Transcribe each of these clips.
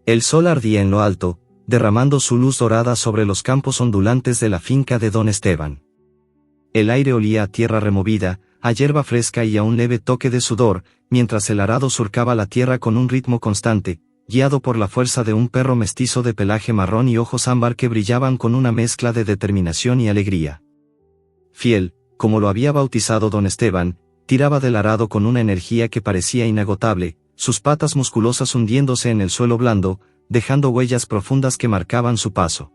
El sol ardía en lo alto, derramando su luz dorada sobre los campos ondulantes de la finca de don Esteban. El aire olía a tierra removida, a hierba fresca y a un leve toque de sudor, mientras el arado surcaba la tierra con un ritmo constante, guiado por la fuerza de un perro mestizo de pelaje marrón y ojos ámbar que brillaban con una mezcla de determinación y alegría. Fiel, como lo había bautizado don Esteban, tiraba del arado con una energía que parecía inagotable, sus patas musculosas hundiéndose en el suelo blando, dejando huellas profundas que marcaban su paso.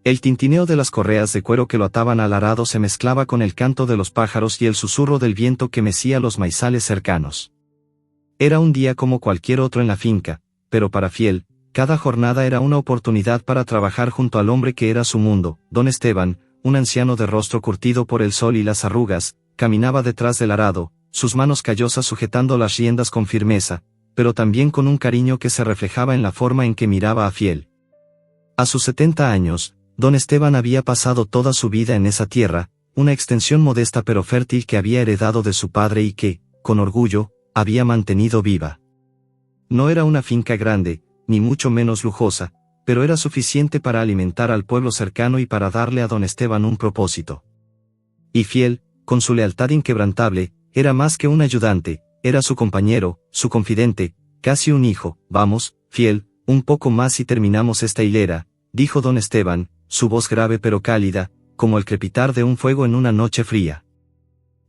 El tintineo de las correas de cuero que lo ataban al arado se mezclaba con el canto de los pájaros y el susurro del viento que mecía los maizales cercanos. Era un día como cualquier otro en la finca, pero para Fiel, cada jornada era una oportunidad para trabajar junto al hombre que era su mundo. Don Esteban, un anciano de rostro curtido por el sol y las arrugas, caminaba detrás del arado, sus manos callosas sujetando las riendas con firmeza, pero también con un cariño que se reflejaba en la forma en que miraba a Fiel. A sus 70 años, don Esteban había pasado toda su vida en esa tierra, una extensión modesta pero fértil que había heredado de su padre y que, con orgullo, había mantenido viva. No era una finca grande, ni mucho menos lujosa, pero era suficiente para alimentar al pueblo cercano y para darle a don Esteban un propósito. Y Fiel, con su lealtad inquebrantable, era más que un ayudante, era su compañero, su confidente, casi un hijo. Vamos, Fiel, un poco más y terminamos esta hilera, dijo don Esteban, su voz grave pero cálida, como el crepitar de un fuego en una noche fría.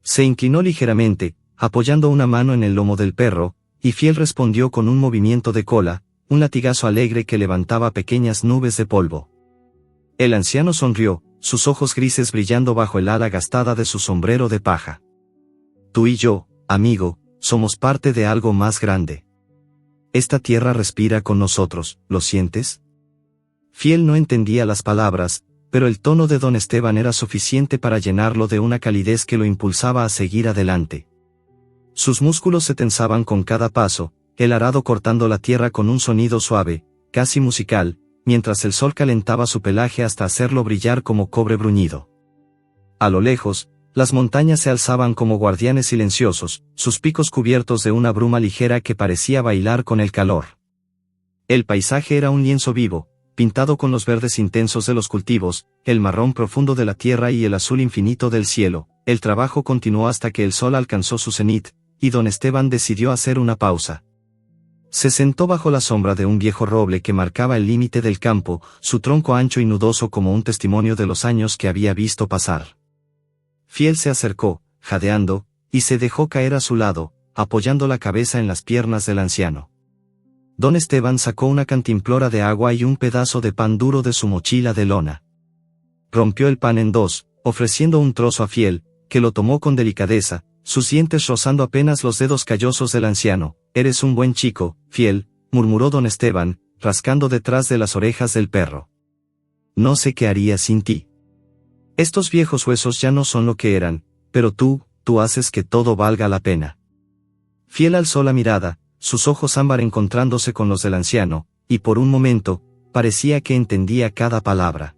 Se inclinó ligeramente, apoyando una mano en el lomo del perro, y Fiel respondió con un movimiento de cola, un latigazo alegre que levantaba pequeñas nubes de polvo. El anciano sonrió, sus ojos grises brillando bajo el ala gastada de su sombrero de paja. Tú y yo, amigo, somos parte de algo más grande. Esta tierra respira con nosotros, ¿lo sientes? Fiel no entendía las palabras, pero el tono de don Esteban era suficiente para llenarlo de una calidez que lo impulsaba a seguir adelante. Sus músculos se tensaban con cada paso, el arado cortando la tierra con un sonido suave, casi musical, mientras el sol calentaba su pelaje hasta hacerlo brillar como cobre bruñido. A lo lejos, las montañas se alzaban como guardianes silenciosos, sus picos cubiertos de una bruma ligera que parecía bailar con el calor. El paisaje era un lienzo vivo, pintado con los verdes intensos de los cultivos, el marrón profundo de la tierra y el azul infinito del cielo. El trabajo continuó hasta que el sol alcanzó su cenit, y don Esteban decidió hacer una pausa. Se sentó bajo la sombra de un viejo roble que marcaba el límite del campo, su tronco ancho y nudoso como un testimonio de los años que había visto pasar. Fiel se acercó, jadeando, y se dejó caer a su lado, apoyando la cabeza en las piernas del anciano. Don Esteban sacó una cantimplora de agua y un pedazo de pan duro de su mochila de lona. Rompió el pan en dos, ofreciendo un trozo a Fiel, que lo tomó con delicadeza, sus dientes rozando apenas los dedos callosos del anciano. Eres un buen chico, Fiel, murmuró don Esteban, rascando detrás de las orejas del perro. No sé qué haría sin ti. Estos viejos huesos ya no son lo que eran, pero tú haces que todo valga la pena. Fiel alzó la mirada, sus ojos ámbar encontrándose con los del anciano, y por un momento, parecía que entendía cada palabra.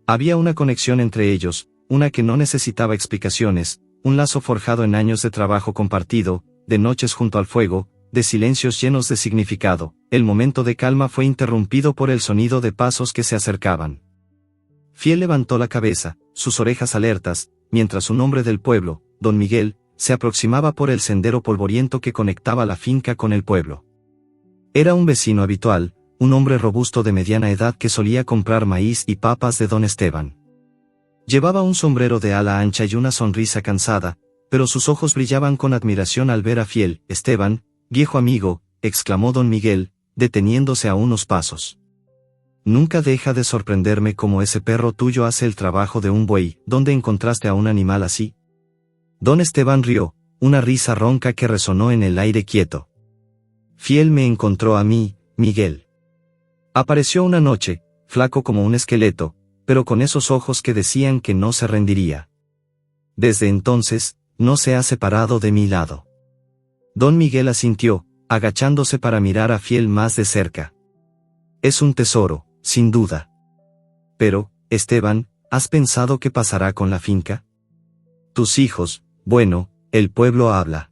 Había una conexión entre ellos, una que no necesitaba explicaciones, un lazo forjado en años de trabajo compartido, de noches junto al fuego, de silencios llenos de significado. El momento de calma fue interrumpido por el sonido de pasos que se acercaban. Fiel levantó la cabeza, sus orejas alertas, mientras un hombre del pueblo, don Miguel, se aproximaba por el sendero polvoriento que conectaba la finca con el pueblo. Era un vecino habitual, un hombre robusto de mediana edad que solía comprar maíz y papas de don Esteban. Llevaba un sombrero de ala ancha y una sonrisa cansada, pero sus ojos brillaban con admiración al ver a Fiel. Esteban, viejo amigo, exclamó don Miguel, deteniéndose a unos pasos. Nunca deja de sorprenderme cómo ese perro tuyo hace el trabajo de un buey. ¿Dónde encontraste a un animal así? Don Esteban rió, una risa ronca que resonó en el aire quieto. Fiel me encontró a mí, Miguel. Apareció una noche, flaco como un esqueleto, pero con esos ojos que decían que no se rendiría. Desde entonces, no se ha separado de mi lado. Don Miguel asintió, agachándose para mirar a Fiel más de cerca. Es un tesoro, sin duda. Pero, Esteban, ¿has pensado qué pasará con la finca? Tus hijos, bueno, el pueblo habla.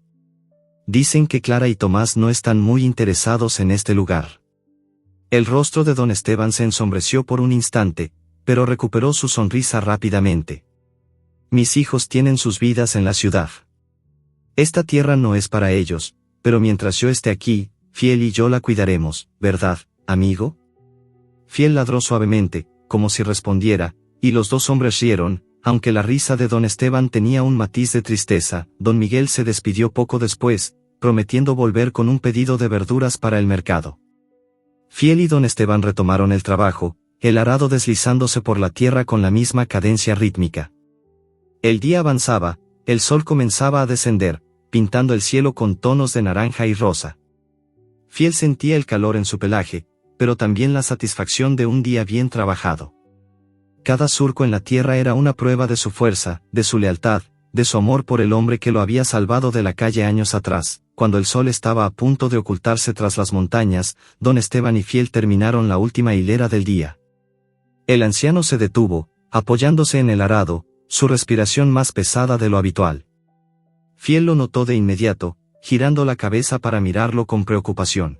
Dicen que Clara y Tomás no están muy interesados en este lugar. El rostro de don Esteban se ensombreció por un instante, pero recuperó su sonrisa rápidamente. Mis hijos tienen sus vidas en la ciudad. Esta tierra no es para ellos, pero mientras yo esté aquí, Fiel y yo la cuidaremos, ¿verdad, amigo? Fiel ladró suavemente, como si respondiera, y los dos hombres rieron, aunque la risa de don Esteban tenía un matiz de tristeza. Don Miguel se despidió poco después, prometiendo volver con un pedido de verduras para el mercado. Fiel y don Esteban retomaron el trabajo, el arado deslizándose por la tierra con la misma cadencia rítmica. El día avanzaba, el sol comenzaba a descender, pintando el cielo con tonos de naranja y rosa. Fiel sentía el calor en su pelaje, pero también la satisfacción de un día bien trabajado. Cada surco en la tierra era una prueba de su fuerza, de su lealtad, de su amor por el hombre que lo había salvado de la calle años atrás. Cuando el sol estaba a punto de ocultarse tras las montañas, don Esteban y Fiel terminaron la última hilera del día. El anciano se detuvo, apoyándose en el arado, su respiración más pesada de lo habitual. Fiel lo notó de inmediato, girando la cabeza para mirarlo con preocupación.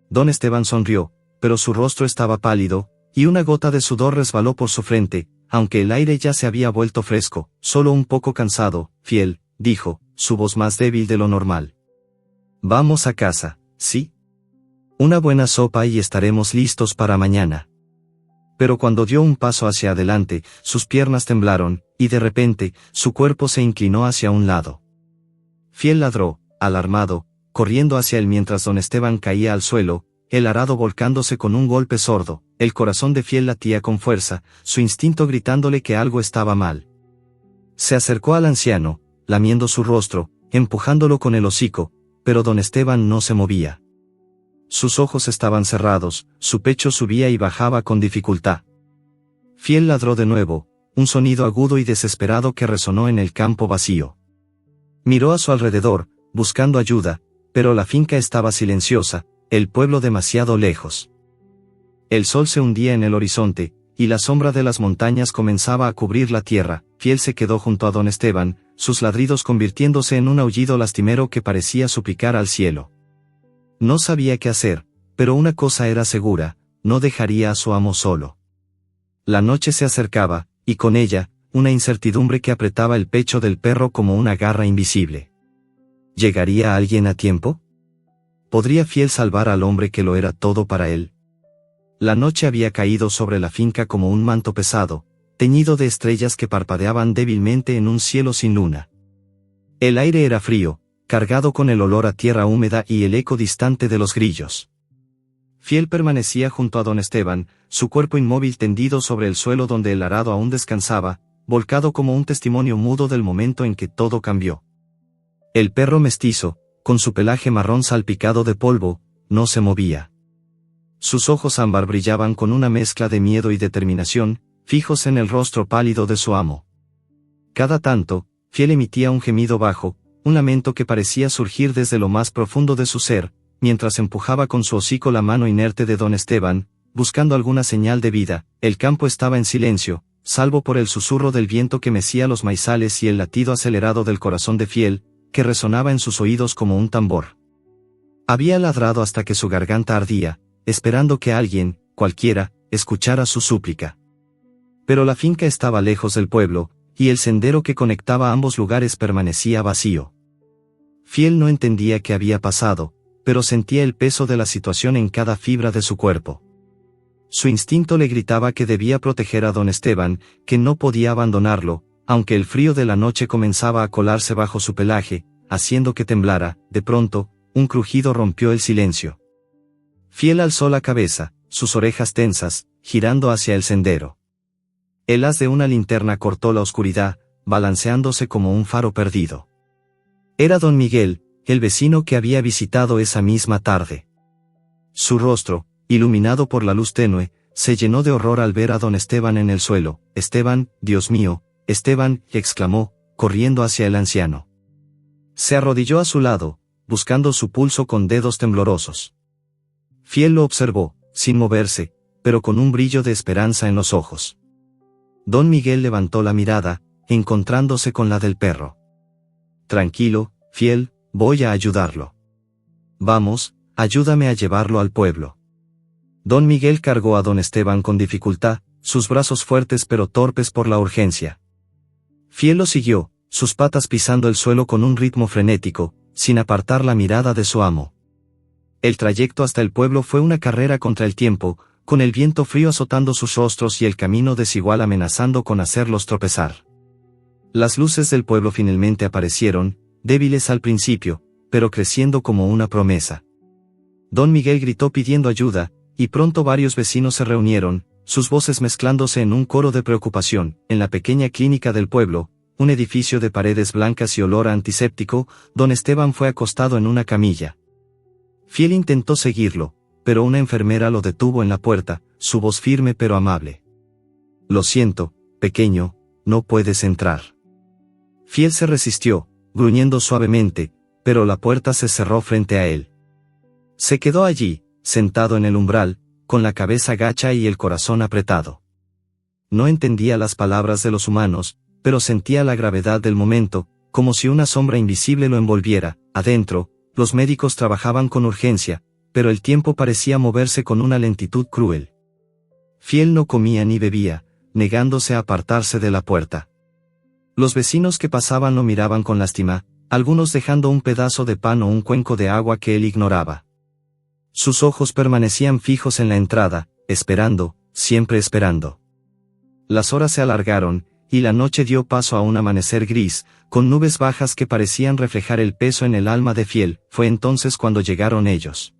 Don Esteban sonrió, pero su rostro estaba pálido, y una gota de sudor resbaló por su frente, aunque el aire ya se había vuelto fresco, solo un poco cansado. Fiel, dijo, su voz más débil de lo normal. Vamos a casa, ¿sí? Una buena sopa y estaremos listos para mañana. Pero cuando dio un paso hacia adelante, sus piernas temblaron, y de repente, su cuerpo se inclinó hacia un lado. Fiel ladró, alarmado, corriendo hacia él mientras don Esteban caía al suelo, el arado volcándose con un golpe sordo. El corazón de Fiel latía con fuerza, su instinto gritándole que algo estaba mal. Se acercó al anciano, lamiendo su rostro, empujándolo con el hocico, pero don Esteban no se movía. Sus ojos estaban cerrados, su pecho subía y bajaba con dificultad. Fiel ladró de nuevo, un sonido agudo y desesperado que resonó en el campo vacío. Miró a su alrededor, buscando ayuda, pero la finca estaba silenciosa, el pueblo demasiado lejos. El sol se hundía en el horizonte, y la sombra de las montañas comenzaba a cubrir la tierra. Fiel se quedó junto a don Esteban, sus ladridos convirtiéndose en un aullido lastimero que parecía suplicar al cielo. No sabía qué hacer, pero una cosa era segura, no dejaría a su amo solo. La noche se acercaba, y con ella, una incertidumbre que apretaba el pecho del perro como una garra invisible. ¿Llegaría alguien a tiempo? ¿Podría Fiel salvar al hombre que lo era todo para él? La noche había caído sobre la finca como un manto pesado, teñido de estrellas que parpadeaban débilmente en un cielo sin luna. El aire era frío, cargado con el olor a tierra húmeda y el eco distante de los grillos. Fiel permanecía junto a don Esteban, su cuerpo inmóvil tendido sobre el suelo donde el arado aún descansaba, volcado como un testimonio mudo del momento en que todo cambió. El perro mestizo, con su pelaje marrón salpicado de polvo, no se movía. Sus ojos ámbar brillaban con una mezcla de miedo y determinación, fijos en el rostro pálido de su amo. Cada tanto, Fiel emitía un gemido bajo, un lamento que parecía surgir desde lo más profundo de su ser, mientras empujaba con su hocico la mano inerte de don Esteban, buscando alguna señal de vida. El campo estaba en silencio, salvo por el susurro del viento que mecía los maizales y el latido acelerado del corazón de Fiel, que resonaba en sus oídos como un tambor. Había ladrado hasta que su garganta ardía, esperando que alguien, cualquiera, escuchara su súplica. Pero la finca estaba lejos del pueblo, y el sendero que conectaba ambos lugares permanecía vacío. Fiel no entendía qué había pasado, pero sentía el peso de la situación en cada fibra de su cuerpo. Su instinto le gritaba que debía proteger a don Esteban, que no podía abandonarlo, aunque el frío de la noche comenzaba a colarse bajo su pelaje, haciendo que temblara. De pronto, un crujido rompió el silencio. Fiel alzó la cabeza, sus orejas tensas, girando hacia el sendero. El haz de una linterna cortó la oscuridad, balanceándose como un faro perdido. Era don Miguel, el vecino que había visitado esa misma tarde. Su rostro, iluminado por la luz tenue, se llenó de horror al ver a don Esteban en el suelo. «Esteban, Dios mío, Esteban», exclamó, corriendo hacia el anciano. Se arrodilló a su lado, buscando su pulso con dedos temblorosos. Fiel lo observó, sin moverse, pero con un brillo de esperanza en los ojos. Don Miguel levantó la mirada, encontrándose con la del perro. «Tranquilo, Fiel, voy a ayudarlo. Vamos, ayúdame a llevarlo al pueblo». Don Miguel cargó a don Esteban con dificultad, sus brazos fuertes pero torpes por la urgencia. Fiel lo siguió, sus patas pisando el suelo con un ritmo frenético, sin apartar la mirada de su amo. El trayecto hasta el pueblo fue una carrera contra el tiempo, con el viento frío azotando sus rostros y el camino desigual amenazando con hacerlos tropezar. Las luces del pueblo finalmente aparecieron, débiles al principio, pero creciendo como una promesa. Don Miguel gritó pidiendo ayuda, y pronto varios vecinos se reunieron, sus voces mezclándose en un coro de preocupación. En la pequeña clínica del pueblo, un edificio de paredes blancas y olor a antiséptico, don Esteban fue acostado en una camilla. Fiel intentó seguirlo, pero una enfermera lo detuvo en la puerta, su voz firme pero amable. «Lo siento, pequeño, no puedes entrar». Fiel se resistió, gruñendo suavemente, pero la puerta se cerró frente a él. Se quedó allí, sentado en el umbral, con la cabeza gacha y el corazón apretado. No entendía las palabras de los humanos, pero sentía la gravedad del momento, como si una sombra invisible lo envolviera. Adentro, los médicos trabajaban con urgencia, pero el tiempo parecía moverse con una lentitud cruel. Fiel no comía ni bebía, negándose a apartarse de la puerta. Los vecinos que pasaban lo miraban con lástima, algunos dejando un pedazo de pan o un cuenco de agua que él ignoraba. Sus ojos permanecían fijos en la entrada, esperando, siempre esperando. Las horas se alargaron, y la noche dio paso a un amanecer gris, con nubes bajas que parecían reflejar el peso en el alma de Fiel. Fue entonces cuando llegaron ellos.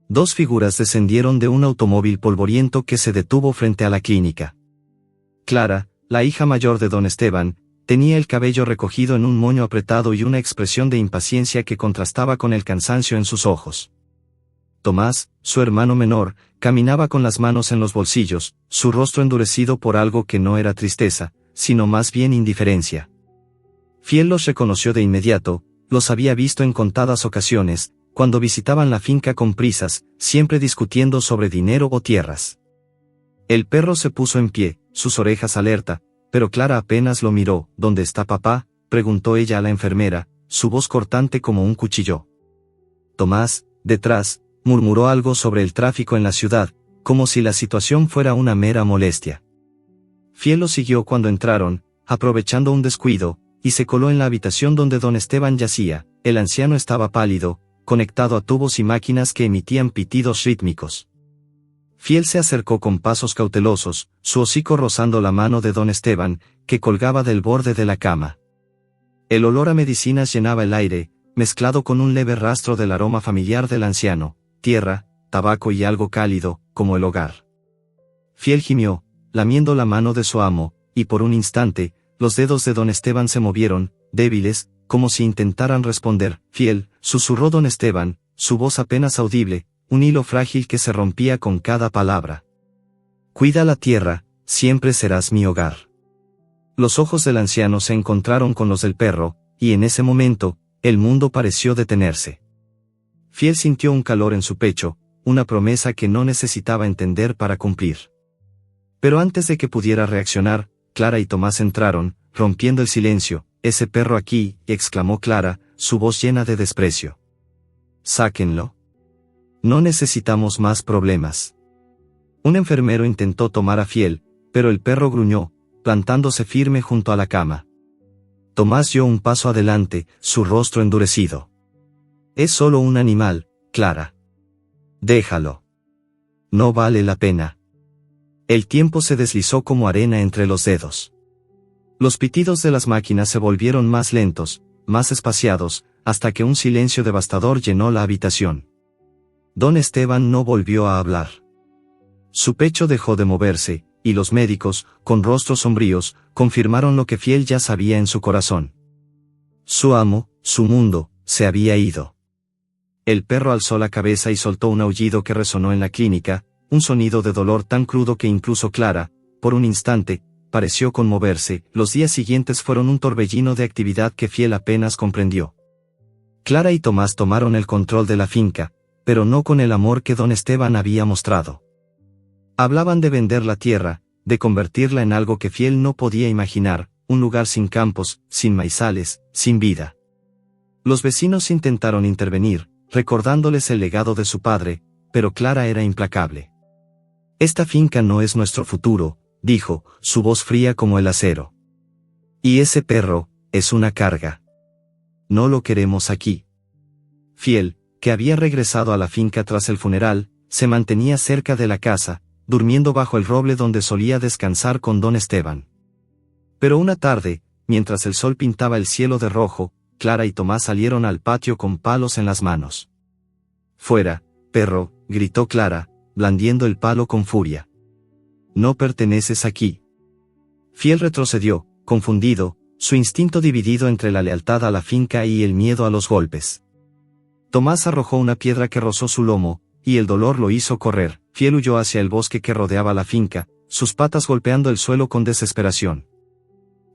Dos figuras descendieron de un automóvil polvoriento que se detuvo frente a la clínica. Clara, la hija mayor de don Esteban, tenía el cabello recogido en un moño apretado y una expresión de impaciencia que contrastaba con el cansancio en sus ojos. Tomás, su hermano menor, caminaba con las manos en los bolsillos, su rostro endurecido por algo que no era tristeza, sino más bien indiferencia. Fiel los reconoció de inmediato, los había visto en contadas ocasiones, cuando visitaban la finca con prisas, siempre discutiendo sobre dinero o tierras. El perro se puso en pie, sus orejas alerta, pero Clara apenas lo miró. «¿Dónde está papá?», preguntó ella a la enfermera, su voz cortante como un cuchillo. Tomás, detrás, murmuró algo sobre el tráfico en la ciudad, como si la situación fuera una mera molestia. Fiel lo siguió cuando entraron, aprovechando un descuido, y se coló en la habitación donde don Esteban yacía. El anciano estaba pálido, conectado a tubos y máquinas que emitían pitidos rítmicos. Fiel se acercó con pasos cautelosos, su hocico rozando la mano de don Esteban, que colgaba del borde de la cama. El olor a medicinas llenaba el aire, mezclado con un leve rastro del aroma familiar del anciano, tierra, tabaco y algo cálido, como el hogar. Fiel gimió, lamiendo la mano de su amo, y por un instante, los dedos de don Esteban se movieron, débiles, como si intentaran responder. «Fiel», susurró don Esteban, su voz apenas audible, un hilo frágil que se rompía con cada palabra. «Cuida la tierra, siempre serás mi hogar». Los ojos del anciano se encontraron con los del perro, y en ese momento, el mundo pareció detenerse. Fiel sintió un calor en su pecho, una promesa que no necesitaba entender para cumplir. Pero antes de que pudiera reaccionar, Clara y Tomás entraron, rompiendo el silencio. «Ese perro aquí», exclamó Clara, su voz llena de desprecio. «Sáquenlo. No necesitamos más problemas». Un enfermero intentó tomar a Fiel, pero el perro gruñó, plantándose firme junto a la cama. Tomás dio un paso adelante, su rostro endurecido. «Es solo un animal, Clara. Déjalo. No vale la pena». El tiempo se deslizó como arena entre los dedos. Los pitidos de las máquinas se volvieron más lentos, más espaciados, hasta que un silencio devastador llenó la habitación. Don Esteban no volvió a hablar. Su pecho dejó de moverse, y los médicos, con rostros sombríos, confirmaron lo que Fiel ya sabía en su corazón. Su amo, su mundo, se había ido. El perro alzó la cabeza y soltó un aullido que resonó en la clínica, un sonido de dolor tan crudo que incluso Clara, por un instante, pareció conmoverse. Los días siguientes fueron un torbellino de actividad que Fiel apenas comprendió. Clara y Tomás tomaron el control de la finca, pero no con el amor que don Esteban había mostrado. Hablaban de vender la tierra, de convertirla en algo que Fiel no podía imaginar, un lugar sin campos, sin maizales, sin vida. Los vecinos intentaron intervenir, recordándoles el legado de su padre, pero Clara era implacable. Esta finca no es nuestro futuro, dijo, su voz fría como el acero. Y ese perro, es una carga. No lo queremos aquí. Fiel, que había regresado a la finca tras el funeral, se mantenía cerca de la casa, durmiendo bajo el roble donde solía descansar con don Esteban. Pero una tarde, mientras el sol pintaba el cielo de rojo, Clara y Tomás salieron al patio con palos en las manos. «Fuera, perro», gritó Clara, blandiendo el palo con furia. «No perteneces aquí». Fiel retrocedió, confundido, su instinto dividido entre la lealtad a la finca y el miedo a los golpes. Tomás arrojó una piedra que rozó su lomo, y el dolor lo hizo correr. Fiel huyó hacia el bosque que rodeaba la finca, sus patas golpeando el suelo con desesperación.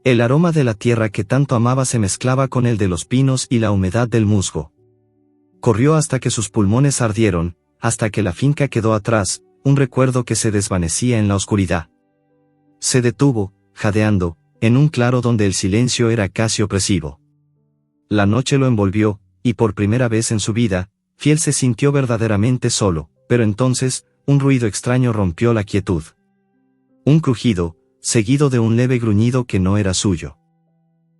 El aroma de la tierra que tanto amaba se mezclaba con el de los pinos y la humedad del musgo. Corrió hasta que sus pulmones ardieron, hasta que la finca quedó atrás, un recuerdo que se desvanecía en la oscuridad. Se detuvo, jadeando, en un claro donde el silencio era casi opresivo. La noche lo envolvió, y por primera vez en su vida, Fiel se sintió verdaderamente solo, pero entonces, un ruido extraño rompió la quietud. Un crujido, seguido de un leve gruñido que no era suyo.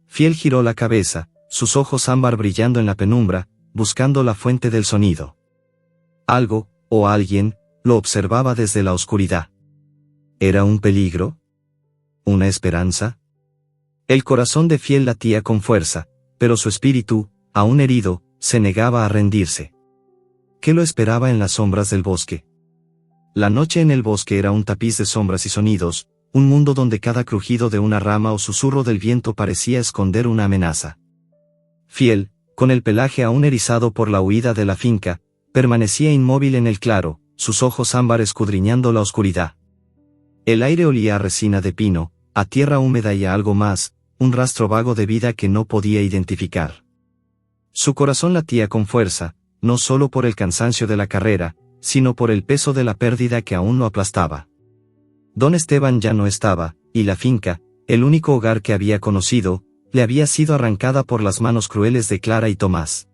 Fiel giró la cabeza, sus ojos ámbar brillando en la penumbra, buscando la fuente del sonido. Algo, o alguien, lo observaba desde la oscuridad. ¿Era un peligro? ¿Una esperanza? El corazón de Fiel latía con fuerza, pero su espíritu, aún herido, se negaba a rendirse. ¿Qué lo esperaba en las sombras del bosque? La noche en el bosque era un tapiz de sombras y sonidos, un mundo donde cada crujido de una rama o susurro del viento parecía esconder una amenaza. Fiel, con el pelaje aún erizado por la huida de la finca, permanecía inmóvil en el claro, sus ojos ámbar escudriñando la oscuridad. El aire olía a resina de pino, a tierra húmeda y a algo más, un rastro vago de vida que no podía identificar. Su corazón latía con fuerza, no solo por el cansancio de la carrera, sino por el peso de la pérdida que aún lo aplastaba. Don Esteban ya no estaba, y la finca, el único hogar que había conocido, le había sido arrancada por las manos crueles de Clara y Tomás.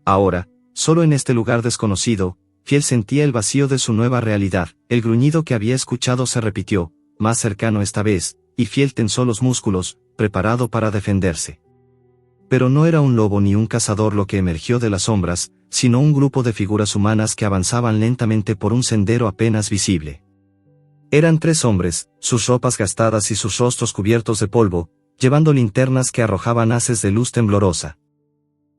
Ahora, solo en este lugar desconocido, Fiel sentía el vacío de su nueva realidad. El gruñido que había escuchado se repitió, más cercano esta vez, y Fiel tensó los músculos, preparado para defenderse. Pero no era un lobo ni un cazador lo que emergió de las sombras, sino un grupo de figuras humanas que avanzaban lentamente por un sendero apenas visible. Eran 3 hombres, sus ropas gastadas y sus rostros cubiertos de polvo, llevando linternas que arrojaban haces de luz temblorosa.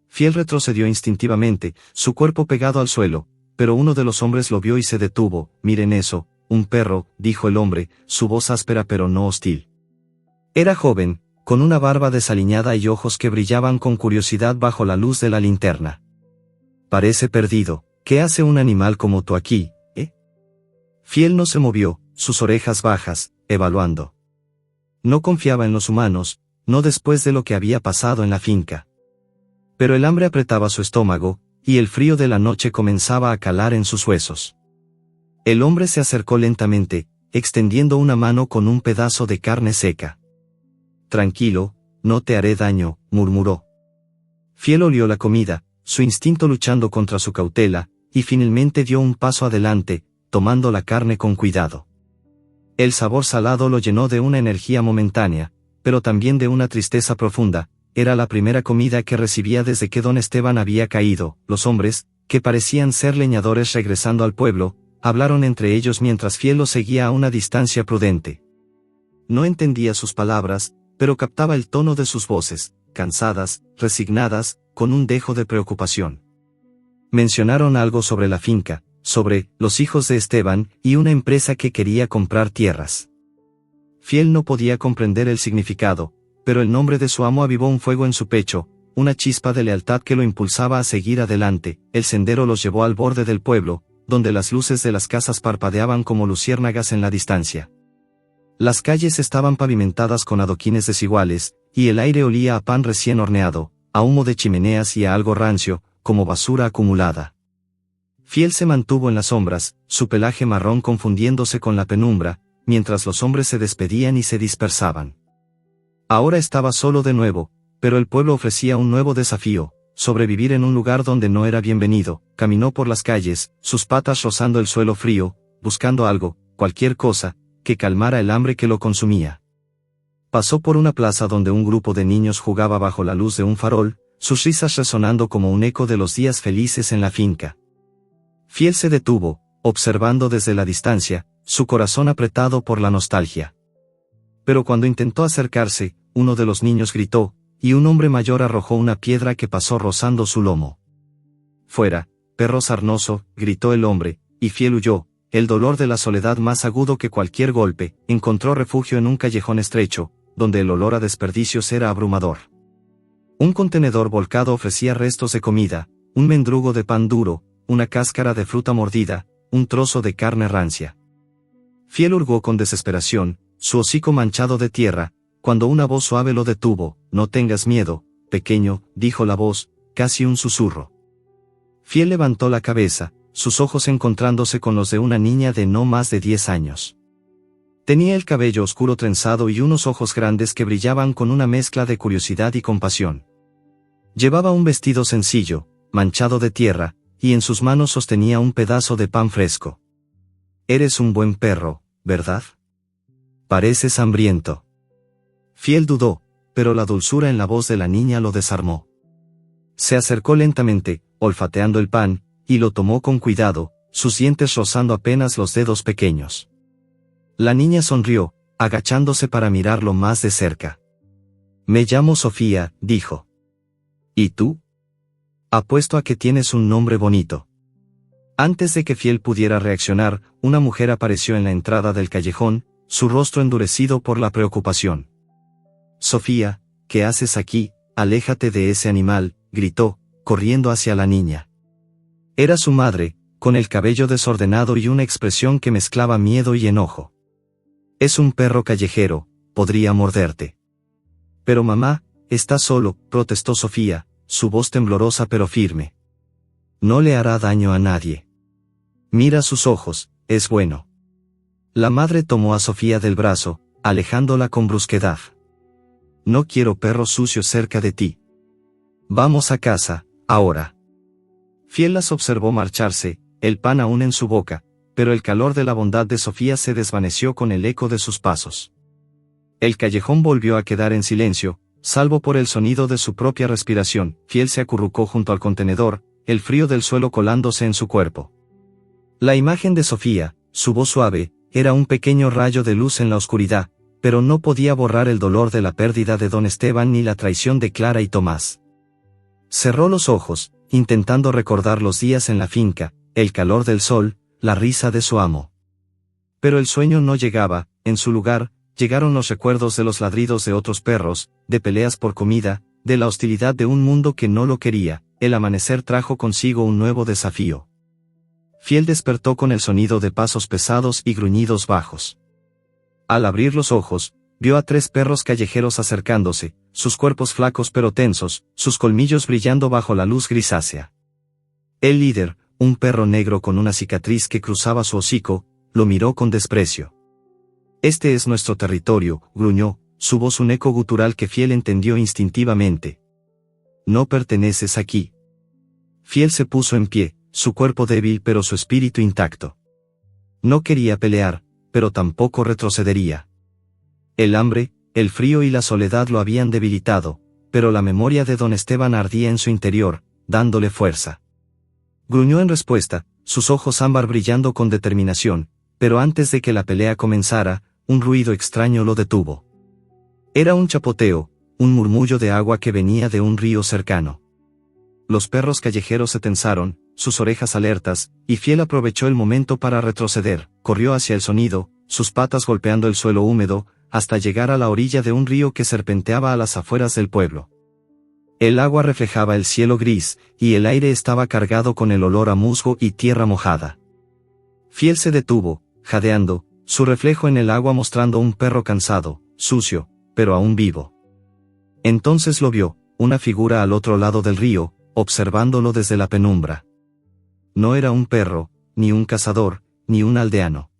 Fiel retrocedió instintivamente, su cuerpo pegado al suelo, pero uno de los hombres lo vio y se detuvo. «Miren eso, un perro», dijo el hombre, su voz áspera pero no hostil. Era joven, con una barba desaliñada y ojos que brillaban con curiosidad bajo la luz de la linterna. «Parece perdido. ¿Qué hace un animal como tú aquí, eh?» Fiel no se movió, sus orejas bajas, evaluando. No confiaba en los humanos, no después de lo que había pasado en la finca. Pero el hambre apretaba su estómago, y el frío de la noche comenzaba a calar en sus huesos. El hombre se acercó lentamente, extendiendo una mano con un pedazo de carne seca. «Tranquilo, no te haré daño», murmuró. Fiel olió la comida, su instinto luchando contra su cautela, y finalmente dio un paso adelante, tomando la carne con cuidado. El sabor salado lo llenó de una energía momentánea, pero también de una tristeza profunda. Era la primera comida que recibía desde que don Esteban había caído. Los hombres, que parecían ser leñadores regresando al pueblo, hablaron entre ellos mientras Fiel los seguía a una distancia prudente. No entendía sus palabras, pero captaba el tono de sus voces, cansadas, resignadas, con un dejo de preocupación. Mencionaron algo sobre la finca, sobre los hijos de Esteban, y una empresa que quería comprar tierras. Fiel no podía comprender el significado, pero el nombre de su amo avivó un fuego en su pecho, una chispa de lealtad que lo impulsaba a seguir adelante. El sendero los llevó al borde del pueblo, donde las luces de las casas parpadeaban como luciérnagas en la distancia. Las calles estaban pavimentadas con adoquines desiguales, y el aire olía a pan recién horneado, a humo de chimeneas y a algo rancio, como basura acumulada. Fiel se mantuvo en las sombras, su pelaje marrón confundiéndose con la penumbra, mientras los hombres se despedían y se dispersaban. Ahora estaba solo de nuevo, pero el pueblo ofrecía un nuevo desafío: sobrevivir en un lugar donde no era bienvenido. Caminó por las calles, sus patas rozando el suelo frío, buscando algo, cualquier cosa, que calmara el hambre que lo consumía. Pasó por una plaza donde un grupo de niños jugaba bajo la luz de un farol, sus risas resonando como un eco de los días felices en la finca. Fiel se detuvo, observando desde la distancia, su corazón apretado por la nostalgia. Pero cuando intentó acercarse, uno de los niños gritó, y un hombre mayor arrojó una piedra que pasó rozando su lomo. «Fuera, perro sarnoso», gritó el hombre, y Fiel huyó. El dolor de la soledad más agudo que cualquier golpe, encontró refugio en un callejón estrecho, donde el olor a desperdicios era abrumador. Un contenedor volcado ofrecía restos de comida, un mendrugo de pan duro, una cáscara de fruta mordida, un trozo de carne rancia. Fiel hurgó con desesperación, su hocico manchado de tierra, cuando una voz suave lo detuvo. «No tengas miedo, pequeño», dijo la voz, casi un susurro. Fiel levantó la cabeza, sus ojos encontrándose con los de una niña de no más de 10 años. Tenía el cabello oscuro trenzado y unos ojos grandes que brillaban con una mezcla de curiosidad y compasión. Llevaba un vestido sencillo, manchado de tierra, y en sus manos sostenía un pedazo de pan fresco. «Eres un buen perro, ¿verdad? Pareces hambriento». Fiel dudó, pero la dulzura en la voz de la niña lo desarmó. Se acercó lentamente, olfateando el pan, y lo tomó con cuidado, sus dientes rozando apenas los dedos pequeños. La niña sonrió, agachándose para mirarlo más de cerca. «Me llamo Sofía», dijo. «¿Y tú? Apuesto a que tienes un nombre bonito». Antes de que Fiel pudiera reaccionar, una mujer apareció en la entrada del callejón, su rostro endurecido por la preocupación. «Sofía, ¿qué haces aquí? Aléjate de ese animal», gritó, corriendo hacia la niña. Era su madre, con el cabello desordenado y una expresión que mezclaba miedo y enojo. «Es un perro callejero, podría morderte». «Pero mamá, está solo», protestó Sofía, su voz temblorosa pero firme. «No le hará daño a nadie. Mira sus ojos, es bueno». La madre tomó a Sofía del brazo, alejándola con brusquedad. «No quiero perros sucios cerca de ti. Vamos a casa, ahora». Fiel las observó marcharse, el pan aún en su boca, pero el calor de la bondad de Sofía se desvaneció con el eco de sus pasos. El callejón volvió a quedar en silencio, salvo por el sonido de su propia respiración. Fiel se acurrucó junto al contenedor, el frío del suelo colándose en su cuerpo. La imagen de Sofía, su voz suave, era un pequeño rayo de luz en la oscuridad, pero no podía borrar el dolor de la pérdida de don Esteban ni la traición de Clara y Tomás. Cerró los ojos, intentando recordar los días en la finca, el calor del sol, la risa de su amo. Pero el sueño no llegaba. En su lugar, llegaron los recuerdos de los ladridos de otros perros, de peleas por comida, de la hostilidad de un mundo que no lo quería. El amanecer trajo consigo un nuevo desafío. Fiel despertó con el sonido de pasos pesados y gruñidos bajos. Al abrir los ojos, vio a 3 perros callejeros acercándose, sus cuerpos flacos pero tensos, sus colmillos brillando bajo la luz grisácea. El líder, un perro negro con una cicatriz que cruzaba su hocico, lo miró con desprecio. «Este es nuestro territorio», gruñó, su voz un eco gutural que Fiel entendió instintivamente. «No perteneces aquí». Fiel se puso en pie, su cuerpo débil pero su espíritu intacto. No quería pelear, pero tampoco retrocedería. El hambre, el frío y la soledad lo habían debilitado, pero la memoria de don Esteban ardía en su interior, dándole fuerza. Gruñó en respuesta, sus ojos ámbar brillando con determinación, pero antes de que la pelea comenzara, un ruido extraño lo detuvo. Era un chapoteo, un murmullo de agua que venía de un río cercano. Los perros callejeros se tensaron, sus orejas alertas, y Fiel aprovechó el momento para retroceder, corrió hacia el sonido, sus patas golpeando el suelo húmedo, hasta llegar a la orilla de un río que serpenteaba a las afueras del pueblo. El agua reflejaba el cielo gris, y el aire estaba cargado con el olor a musgo y tierra mojada. Fiel se detuvo, jadeando, su reflejo en el agua mostrando un perro cansado, sucio, pero aún vivo. Entonces lo vio, una figura al otro lado del río, observándolo desde la penumbra. No era un perro, ni un cazador, ni un aldeano.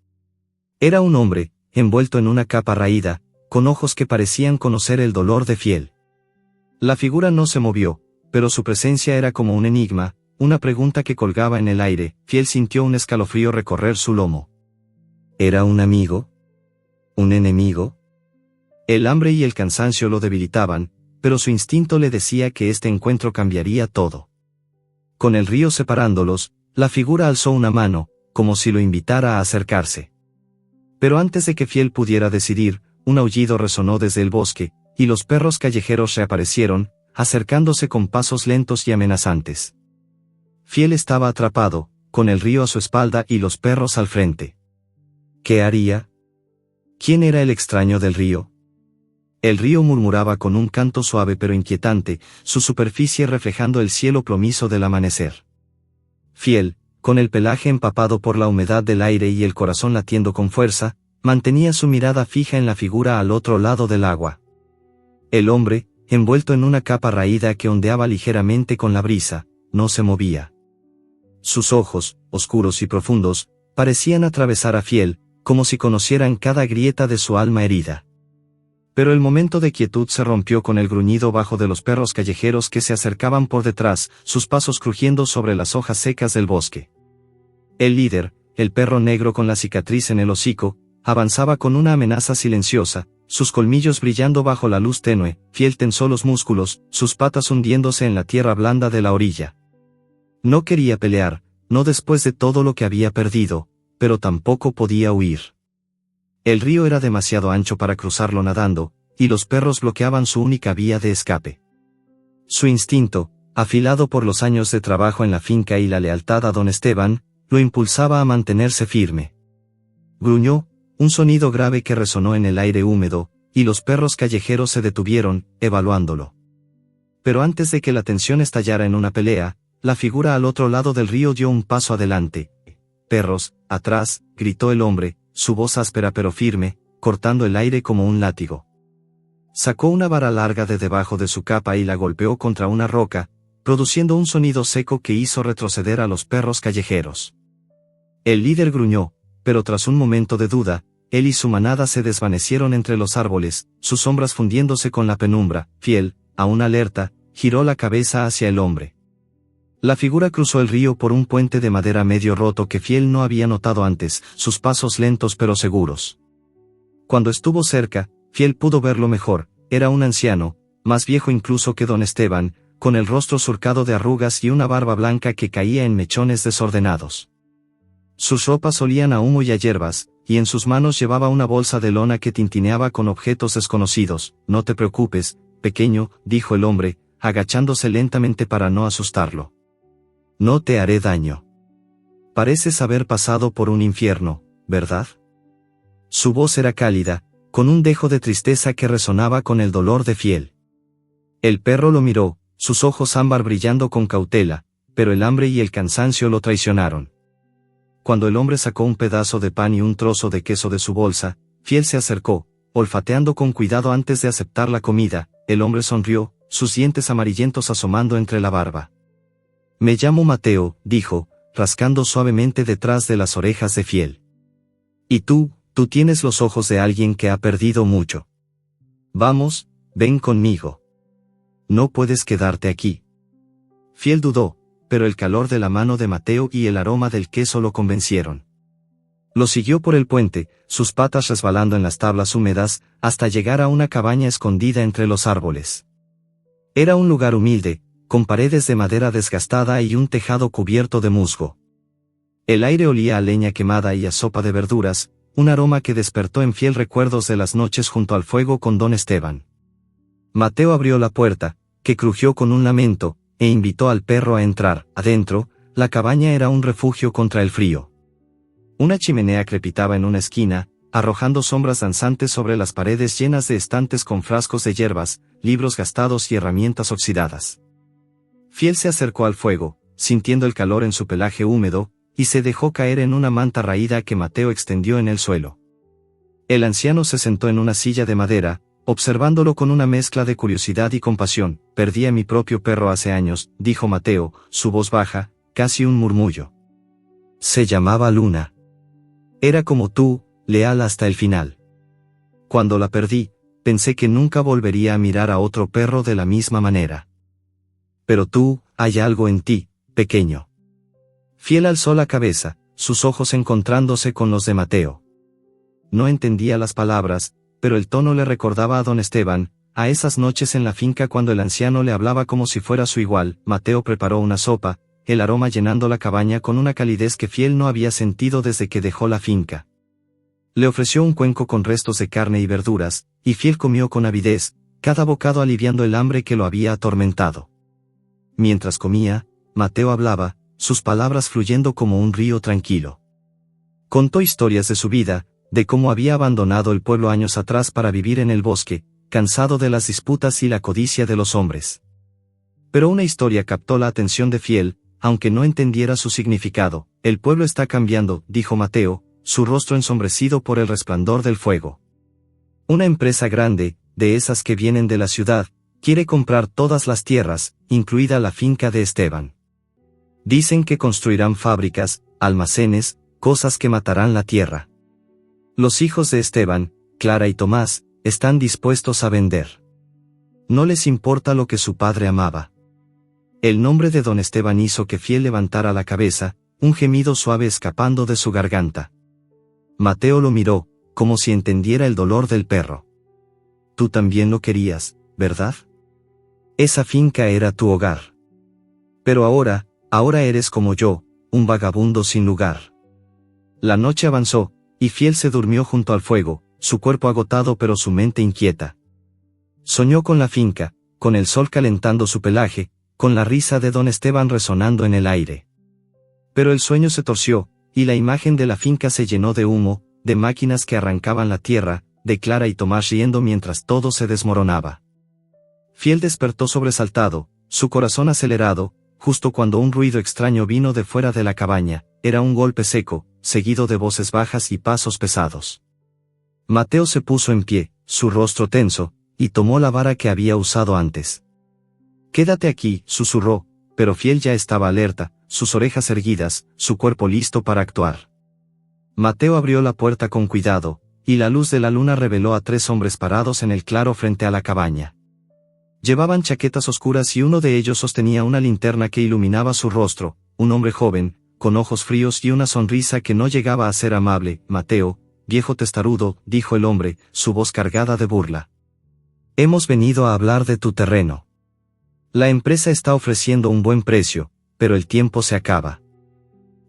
Era un hombre, envuelto en una capa raída, con ojos que parecían conocer el dolor de Fiel. La figura no se movió, pero su presencia era como un enigma, una pregunta que colgaba en el aire. Fiel sintió un escalofrío recorrer su lomo. ¿Era un amigo? ¿Un enemigo? El hambre y el cansancio lo debilitaban, pero su instinto le decía que este encuentro cambiaría todo. Con el río separándolos, la figura alzó una mano, como si lo invitara a acercarse. Pero antes de que Fiel pudiera decidir, un aullido resonó desde el bosque, y los perros callejeros reaparecieron, acercándose con pasos lentos y amenazantes. Fiel estaba atrapado, con el río a su espalda y los perros al frente. ¿Qué haría? ¿Quién era el extraño del río? El río murmuraba con un canto suave pero inquietante, su superficie reflejando el cielo plomizo del amanecer. Fiel, con el pelaje empapado por la humedad del aire y el corazón latiendo con fuerza, mantenía su mirada fija en la figura al otro lado del agua. El hombre, envuelto en una capa raída que ondeaba ligeramente con la brisa, no se movía. Sus ojos, oscuros y profundos, parecían atravesar a Fiel, como si conocieran cada grieta de su alma herida. Pero el momento de quietud se rompió con el gruñido bajo de los perros callejeros que se acercaban por detrás, sus pasos crujiendo sobre las hojas secas del bosque. El líder, el perro negro con la cicatriz en el hocico, avanzaba con una amenaza silenciosa, sus colmillos brillando bajo la luz tenue. Fiel tensó los músculos, sus patas hundiéndose en la tierra blanda de la orilla. No quería pelear, no después de todo lo que había perdido, pero tampoco podía huir. El río era demasiado ancho para cruzarlo nadando, y los perros bloqueaban su única vía de escape. Su instinto, afilado por los años de trabajo en la finca y la lealtad a don Esteban, lo impulsaba a mantenerse firme. Gruñó, un sonido grave que resonó en el aire húmedo, y los perros callejeros se detuvieron, evaluándolo. Pero antes de que la tensión estallara en una pelea, la figura al otro lado del río dio un paso adelante. «Perros, atrás», gritó el hombre, su voz áspera pero firme, cortando el aire como un látigo. Sacó una vara larga de debajo de su capa y la golpeó contra una roca, produciendo un sonido seco que hizo retroceder a los perros callejeros. El líder gruñó, pero tras un momento de duda, él y su manada se desvanecieron entre los árboles, sus sombras fundiéndose con la penumbra. Fiel, aún alerta, giró la cabeza hacia el hombre. La figura cruzó el río por un puente de madera medio roto que Fiel no había notado antes, sus pasos lentos pero seguros. Cuando estuvo cerca, Fiel pudo verlo mejor. Era un anciano, más viejo incluso que don Esteban, con el rostro surcado de arrugas y una barba blanca que caía en mechones desordenados. Sus ropas olían a humo y a hierbas, y en sus manos llevaba una bolsa de lona que tintineaba con objetos desconocidos. «No te preocupes, pequeño», dijo el hombre, agachándose lentamente para no asustarlo. «No te haré daño. Pareces haber pasado por un infierno, ¿verdad?». Su voz era cálida, con un dejo de tristeza que resonaba con el dolor de Fiel. El perro lo miró, sus ojos ámbar brillando con cautela, pero el hambre y el cansancio lo traicionaron. Cuando el hombre sacó un pedazo de pan y un trozo de queso de su bolsa, Fiel se acercó, olfateando con cuidado antes de aceptar la comida. El hombre sonrió, sus dientes amarillentos asomando entre la barba. «Me llamo Mateo», dijo, rascando suavemente detrás de las orejas de Fiel. «Y tú tienes los ojos de alguien que ha perdido mucho. Vamos, ven conmigo. No puedes quedarte aquí». Fiel dudó, pero el calor de la mano de Mateo y el aroma del queso lo convencieron. Lo siguió por el puente, sus patas resbalando en las tablas húmedas, hasta llegar a una cabaña escondida entre los árboles. Era un lugar humilde, con paredes de madera desgastada y un tejado cubierto de musgo. El aire olía a leña quemada y a sopa de verduras, un aroma que despertó en Fiel recuerdos de las noches junto al fuego con don Esteban. Mateo abrió la puerta, que crujió con un lamento, e invitó al perro a entrar. Adentro, la cabaña era un refugio contra el frío. Una chimenea crepitaba en una esquina, arrojando sombras danzantes sobre las paredes llenas de estantes con frascos de hierbas, libros gastados y herramientas oxidadas. Fiel se acercó al fuego, sintiendo el calor en su pelaje húmedo, y se dejó caer en una manta raída que Mateo extendió en el suelo. El anciano se sentó en una silla de madera, observándolo con una mezcla de curiosidad y compasión. «Perdí a mi propio perro hace años», dijo Mateo, su voz baja, casi un murmullo. «Se llamaba Luna. Era como tú, leal hasta el final. Cuando la perdí, pensé que nunca volvería a mirar a otro perro de la misma manera. Pero tú, hay algo en ti, pequeño». Fiel alzó la cabeza, sus ojos encontrándose con los de Mateo. No entendía las palabras, pero el tono le recordaba a don Esteban, a esas noches en la finca cuando el anciano le hablaba como si fuera su igual. Mateo preparó una sopa, el aroma llenando la cabaña con una calidez que Fiel no había sentido desde que dejó la finca. Le ofreció un cuenco con restos de carne y verduras, y Fiel comió con avidez, cada bocado aliviando el hambre que lo había atormentado. Mientras comía, Mateo hablaba, sus palabras fluyendo como un río tranquilo. Contó historias de su vida, de cómo había abandonado el pueblo años atrás para vivir en el bosque, cansado de las disputas y la codicia de los hombres. Pero una historia captó la atención de Fiel, aunque no entendiera su significado. El pueblo está cambiando, dijo Mateo, su rostro ensombrecido por el resplandor del fuego. Una empresa grande, de esas que vienen de la ciudad, quiere comprar todas las tierras, incluida la finca de Esteban. Dicen que construirán fábricas, almacenes, cosas que matarán la tierra. Los hijos de Esteban, Clara y Tomás, están dispuestos a vender. No les importa lo que su padre amaba. El nombre de don Esteban hizo que Fiel levantara la cabeza, un gemido suave escapando de su garganta. Mateo lo miró, como si entendiera el dolor del perro. Tú también lo querías, ¿verdad? Esa finca era tu hogar. Pero ahora eres como yo, un vagabundo sin lugar. La noche avanzó, y Fiel se durmió junto al fuego, su cuerpo agotado pero su mente inquieta. Soñó con la finca, con el sol calentando su pelaje, con la risa de don Esteban resonando en el aire. Pero el sueño se torció, y la imagen de la finca se llenó de humo, de máquinas que arrancaban la tierra, de Clara y Tomás riendo mientras todo se desmoronaba. Fiel despertó sobresaltado, su corazón acelerado, justo cuando un ruido extraño vino de fuera de la cabaña. Era un golpe seco, seguido de voces bajas y pasos pesados. Mateo se puso en pie, su rostro tenso, y tomó la vara que había usado antes. «Quédate aquí», susurró, pero Fiel ya estaba alerta, sus orejas erguidas, su cuerpo listo para actuar. Mateo abrió la puerta con cuidado, y la luz de la luna reveló a 3 hombres parados en el claro frente a la cabaña. Llevaban chaquetas oscuras y uno de ellos sostenía una linterna que iluminaba su rostro, un hombre joven, con ojos fríos y una sonrisa que no llegaba a ser amable. «Mateo, viejo testarudo», dijo el hombre, su voz cargada de burla. «Hemos venido a hablar de tu terreno. La empresa está ofreciendo un buen precio, pero el tiempo se acaba.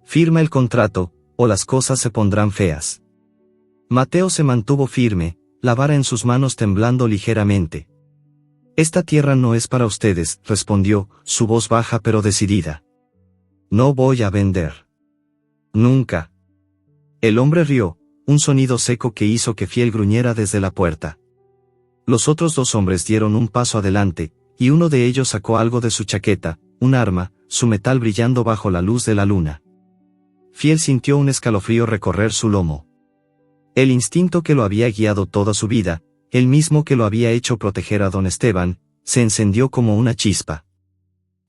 Firma el contrato, o las cosas se pondrán feas». Mateo se mantuvo firme, la vara en sus manos temblando ligeramente. «Esta tierra no es para ustedes», respondió, su voz baja pero decidida. «No voy a vender. Nunca». El hombre rió, un sonido seco que hizo que Fiel gruñera desde la puerta. Los otros 2 hombres dieron un paso adelante, y uno de ellos sacó algo de su chaqueta, un arma, su metal brillando bajo la luz de la luna. Fiel sintió un escalofrío recorrer su lomo. El instinto que lo había guiado toda su vida, el mismo que lo había hecho proteger a don Esteban, se encendió como una chispa.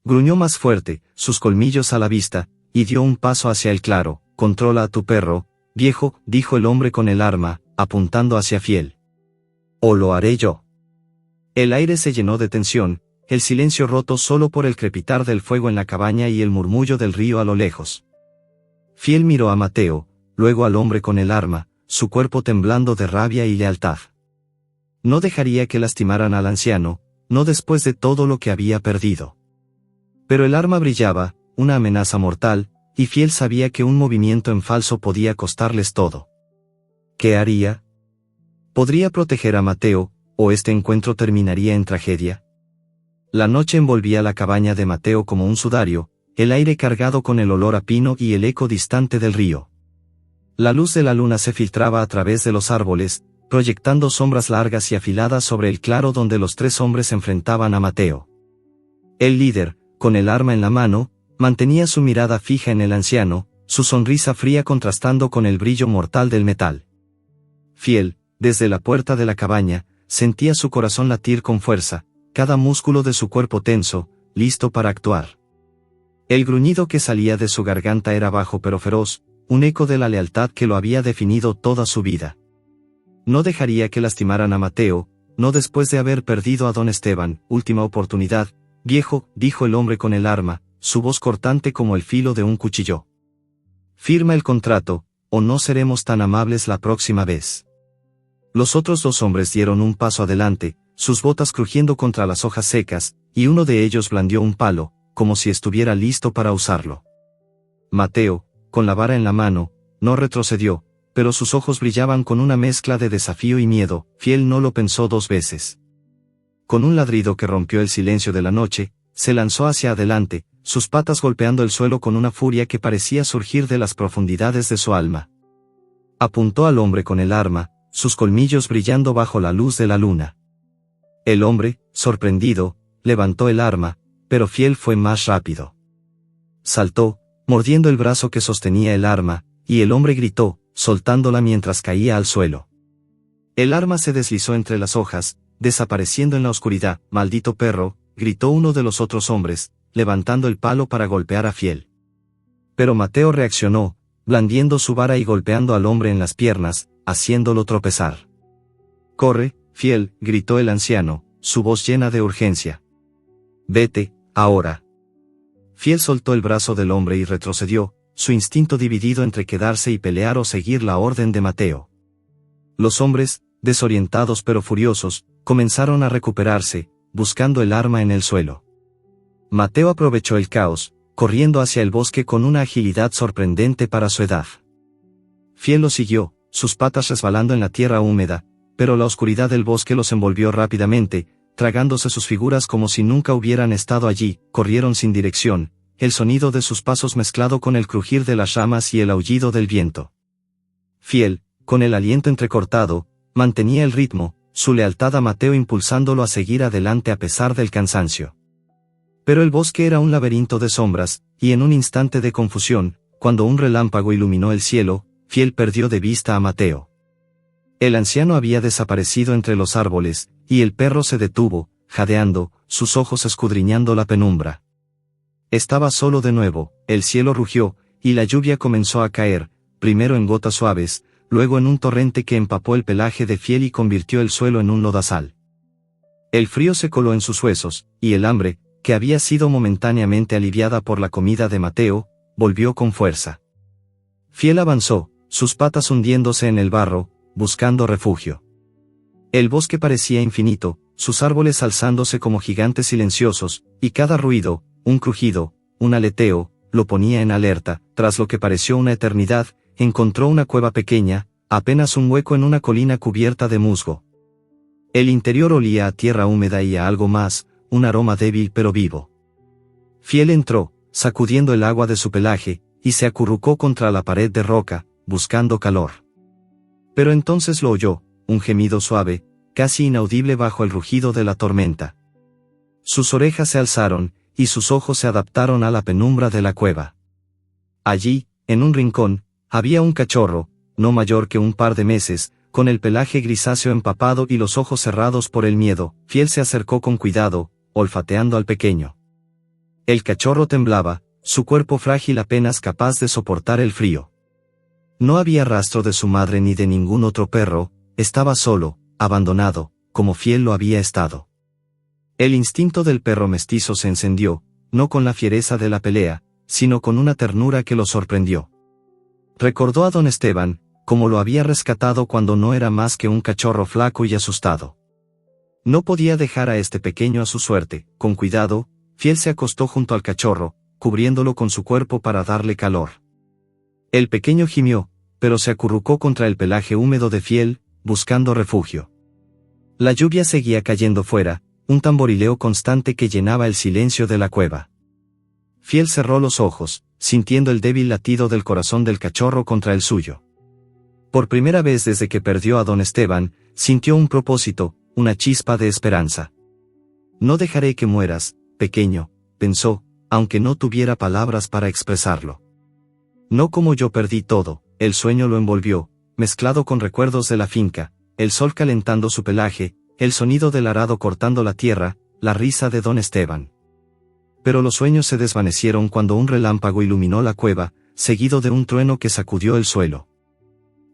Gruñó más fuerte, sus colmillos a la vista, y dio un paso hacia el claro. «Controla a tu perro, viejo», dijo el hombre con el arma, apuntando hacia Fiel. «O lo haré yo». El aire se llenó de tensión, el silencio roto solo por el crepitar del fuego en la cabaña y el murmullo del río a lo lejos. Fiel miró a Mateo, luego al hombre con el arma, su cuerpo temblando de rabia y lealtad. No dejaría que lastimaran al anciano, no después de todo lo que había perdido. Pero el arma brillaba, una amenaza mortal, y Fiel sabía que un movimiento en falso podía costarles todo. ¿Qué haría? ¿Podría proteger a Mateo, o este encuentro terminaría en tragedia? La noche envolvía la cabaña de Mateo como un sudario, el aire cargado con el olor a pino y el eco distante del río. La luz de la luna se filtraba a través de los árboles, proyectando sombras largas y afiladas sobre el claro donde los 3 hombres enfrentaban a Mateo. El líder, con el arma en la mano, mantenía su mirada fija en el anciano, su sonrisa fría contrastando con el brillo mortal del metal. Fiel, desde la puerta de la cabaña, sentía su corazón latir con fuerza, cada músculo de su cuerpo tenso, listo para actuar. El gruñido que salía de su garganta era bajo pero feroz, un eco de la lealtad que lo había definido toda su vida. No dejaría que lastimaran a Mateo, no después de haber perdido a don Esteban. «Última oportunidad, viejo», dijo el hombre con el arma, su voz cortante como el filo de un cuchillo. «Firma el contrato, o no seremos tan amables la próxima vez. Los otros dos hombres dieron un paso adelante, sus botas crujiendo contra las hojas secas, y uno de ellos blandió un palo, como si estuviera listo para usarlo. Mateo, con la vara en la mano, no retrocedió, pero sus ojos brillaban con una mezcla de desafío y miedo. Fiel no lo pensó dos veces. Con un ladrido que rompió el silencio de la noche, se lanzó hacia adelante, sus patas golpeando el suelo con una furia que parecía surgir de las profundidades de su alma. Apuntó al hombre con el arma, sus colmillos brillando bajo la luz de la luna. El hombre, sorprendido, levantó el arma, pero Fiel fue más rápido. Saltó, mordiendo el brazo que sostenía el arma, y el hombre gritó, soltándola mientras caía al suelo. El arma se deslizó entre las hojas, desapareciendo en la oscuridad. «Maldito perro», gritó uno de los otros hombres, levantando el palo para golpear a Fiel. Pero Mateo reaccionó, blandiendo su vara y golpeando al hombre en las piernas, haciéndolo tropezar. «Corre, Fiel», gritó el anciano, su voz llena de urgencia. «Vete, ahora». Fiel soltó el brazo del hombre y retrocedió, su instinto dividido entre quedarse y pelear o seguir la orden de Mateo. Los hombres, desorientados pero furiosos, comenzaron a recuperarse, buscando el arma en el suelo. Mateo aprovechó el caos, corriendo hacia el bosque con una agilidad sorprendente para su edad. Fiel lo siguió, sus patas resbalando en la tierra húmeda, pero la oscuridad del bosque los envolvió rápidamente, tragándose sus figuras como si nunca hubieran estado allí. Corrieron sin dirección, el sonido de sus pasos mezclado con el crujir de las ramas y el aullido del viento. Fiel, con el aliento entrecortado, mantenía el ritmo, su lealtad a Mateo impulsándolo a seguir adelante a pesar del cansancio. Pero el bosque era un laberinto de sombras, y en un instante de confusión, cuando un relámpago iluminó el cielo, Fiel perdió de vista a Mateo. El anciano había desaparecido entre los árboles, y el perro se detuvo, jadeando, sus ojos escudriñando la penumbra. Estaba solo de nuevo, el cielo rugió, y la lluvia comenzó a caer, primero en gotas suaves, luego en un torrente que empapó el pelaje de Fiel y convirtió el suelo en un lodazal. El frío se coló en sus huesos, y el hambre, que había sido momentáneamente aliviada por la comida de Mateo, volvió con fuerza. Fiel avanzó, sus patas hundiéndose en el barro, buscando refugio. El bosque parecía infinito, sus árboles alzándose como gigantes silenciosos, y cada ruido, un crujido, un aleteo, lo ponía en alerta. Tras lo que pareció una eternidad, encontró una cueva pequeña, apenas un hueco en una colina cubierta de musgo. El interior olía a tierra húmeda y a algo más, un aroma débil pero vivo. Fiel entró, sacudiendo el agua de su pelaje, y se acurrucó contra la pared de roca, buscando calor. Pero entonces lo oyó, un gemido suave, casi inaudible bajo el rugido de la tormenta. Sus orejas se alzaron, y sus ojos se adaptaron a la penumbra de la cueva. Allí, en un rincón, había un cachorro, no mayor que un par de meses, con el pelaje grisáceo empapado y los ojos cerrados por el miedo. Fiel se acercó con cuidado, olfateando al pequeño. El cachorro temblaba, su cuerpo frágil apenas capaz de soportar el frío. No había rastro de su madre ni de ningún otro perro, estaba solo, abandonado, como Fiel lo había estado. El instinto del perro mestizo se encendió, no con la fiereza de la pelea, sino con una ternura que lo sorprendió. Recordó a don Esteban, como lo había rescatado cuando no era más que un cachorro flaco y asustado. No podía dejar a este pequeño a su suerte. Con cuidado, Fiel se acostó junto al cachorro, cubriéndolo con su cuerpo para darle calor. El pequeño gimió, pero se acurrucó contra el pelaje húmedo de Fiel, buscando refugio. La lluvia seguía cayendo fuera, un tamborileo constante que llenaba el silencio de la cueva. Fiel cerró los ojos, sintiendo el débil latido del corazón del cachorro contra el suyo. Por primera vez desde que perdió a don Esteban, sintió un propósito, una chispa de esperanza. No dejaré que mueras, pequeño, pensó, aunque no tuviera palabras para expresarlo. No como yo perdí todo. El sueño lo envolvió, mezclado con recuerdos de la finca, el sol calentando su pelaje, el sonido del arado cortando la tierra, la risa de don Esteban. Pero los sueños se desvanecieron cuando un relámpago iluminó la cueva, seguido de un trueno que sacudió el suelo.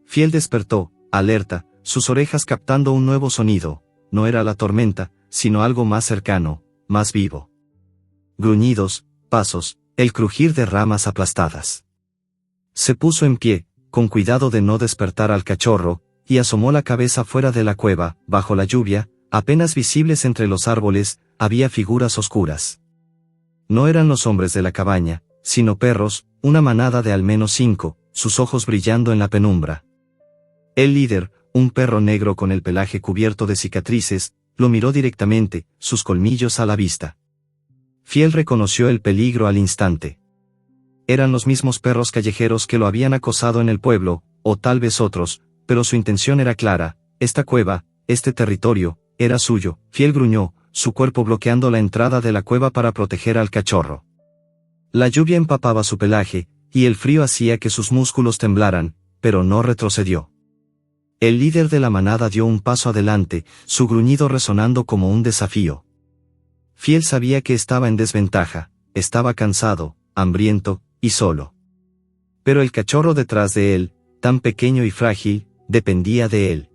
Fiel despertó, alerta, sus orejas captando un nuevo sonido. No era la tormenta, sino algo más cercano, más vivo. Gruñidos, pasos, el crujir de ramas aplastadas. Se puso en pie, con cuidado de no despertar al cachorro, y asomó la cabeza fuera de la cueva. Bajo la lluvia, apenas visibles entre los árboles, había figuras oscuras. No eran los hombres de la cabaña, sino perros, una manada de al menos 5, sus ojos brillando en la penumbra. El líder, un perro negro con el pelaje cubierto de cicatrices, lo miró directamente, sus colmillos a la vista. Fiel reconoció el peligro al instante. Eran los mismos perros callejeros que lo habían acosado en el pueblo, o tal vez otros, pero su intención era clara: esta cueva, este territorio, era suyo. Fiel gruñó, su cuerpo bloqueando la entrada de la cueva para proteger al cachorro. La lluvia empapaba su pelaje, y el frío hacía que sus músculos temblaran, pero no retrocedió. El líder de la manada dio un paso adelante, su gruñido resonando como un desafío. Fiel sabía que estaba en desventaja, estaba cansado, hambriento, y solo. Pero el cachorro detrás de él, tan pequeño y frágil, dependía de él.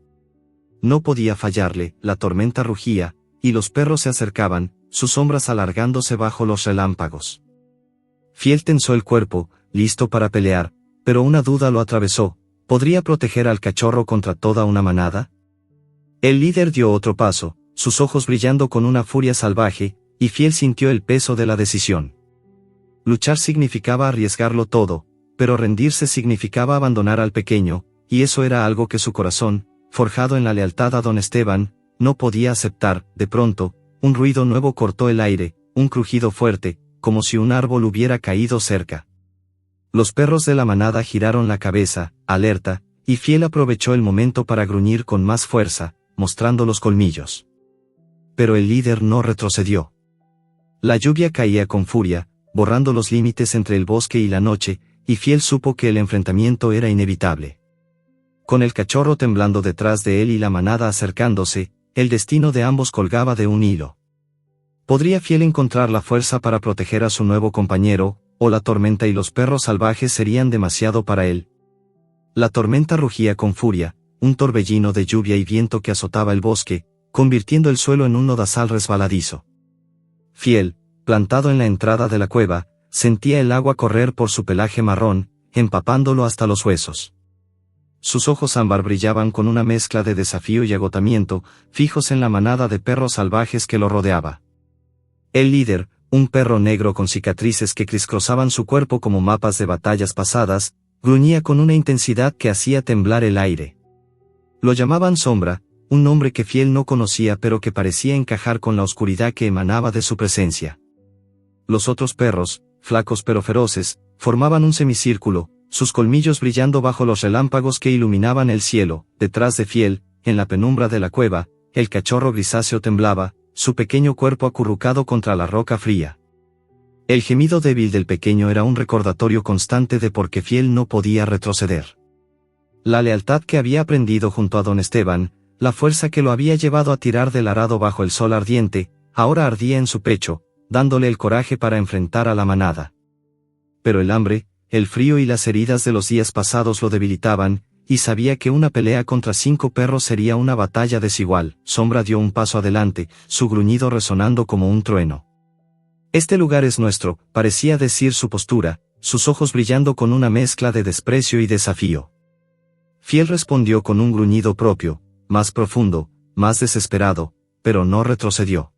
No podía fallarle. La tormenta rugía, y los perros se acercaban, sus sombras alargándose bajo los relámpagos. Fiel tensó el cuerpo, listo para pelear, pero una duda lo atravesó: ¿podría proteger al cachorro contra toda una manada? El líder dio otro paso, sus ojos brillando con una furia salvaje, y Fiel sintió el peso de la decisión. Luchar significaba arriesgarlo todo, pero rendirse significaba abandonar al pequeño, y eso era algo que su corazón, forjado en la lealtad a don Esteban, no podía aceptar. De pronto, un ruido nuevo cortó el aire, un crujido fuerte, como si un árbol hubiera caído cerca. Los perros de la manada giraron la cabeza, alerta, y Fiel aprovechó el momento para gruñir con más fuerza, mostrando los colmillos. Pero el líder no retrocedió. La lluvia caía con furia, borrando los límites entre el bosque y la noche, y Fiel supo que el enfrentamiento era inevitable. Con el cachorro temblando detrás de él y la manada acercándose, el destino de ambos colgaba de un hilo. ¿Podría Fiel encontrar la fuerza para proteger a su nuevo compañero, o la tormenta y los perros salvajes serían demasiado para él? La tormenta rugía con furia, un torbellino de lluvia y viento que azotaba el bosque, convirtiendo el suelo en un lodazal resbaladizo. Fiel, plantado en la entrada de la cueva, sentía el agua correr por su pelaje marrón, empapándolo hasta los huesos. Sus ojos ámbar brillaban con una mezcla de desafío y agotamiento, fijos en la manada de perros salvajes que lo rodeaba. El líder, un perro negro con cicatrices que criscrozaban su cuerpo como mapas de batallas pasadas, gruñía con una intensidad que hacía temblar el aire. Lo llamaban Sombra, un nombre que Fiel no conocía pero que parecía encajar con la oscuridad que emanaba de su presencia. Los otros perros, flacos pero feroces, formaban un semicírculo, sus colmillos brillando bajo los relámpagos que iluminaban el cielo. Detrás de Fiel, en la penumbra de la cueva, el cachorro grisáceo temblaba, su pequeño cuerpo acurrucado contra la roca fría. El gemido débil del pequeño era un recordatorio constante de por qué Fiel no podía retroceder. La lealtad que había aprendido junto a don Esteban, la fuerza que lo había llevado a tirar del arado bajo el sol ardiente, ahora ardía en su pecho, dándole el coraje para enfrentar a la manada. Pero el hambre, el frío y las heridas de los días pasados lo debilitaban, y sabía que una pelea contra 5 perros sería una batalla desigual. Sombra dio un paso adelante, su gruñido resonando como un trueno. «Este lugar es nuestro», parecía decir su postura, sus ojos brillando con una mezcla de desprecio y desafío. Fiel respondió con un gruñido propio, más profundo, más desesperado, pero no retrocedió.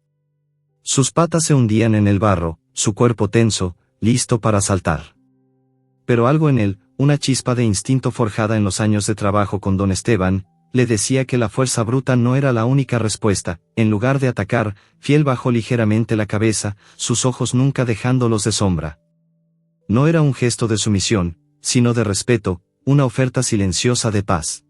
Sus patas se hundían en el barro, su cuerpo tenso, listo para saltar. Pero algo en él, una chispa de instinto forjada en los años de trabajo con don Esteban, le decía que la fuerza bruta no era la única respuesta. En lugar de atacar, Fiel bajó ligeramente la cabeza, sus ojos nunca dejándolos de Sombra. No era un gesto de sumisión, sino de respeto, una oferta silenciosa de paz.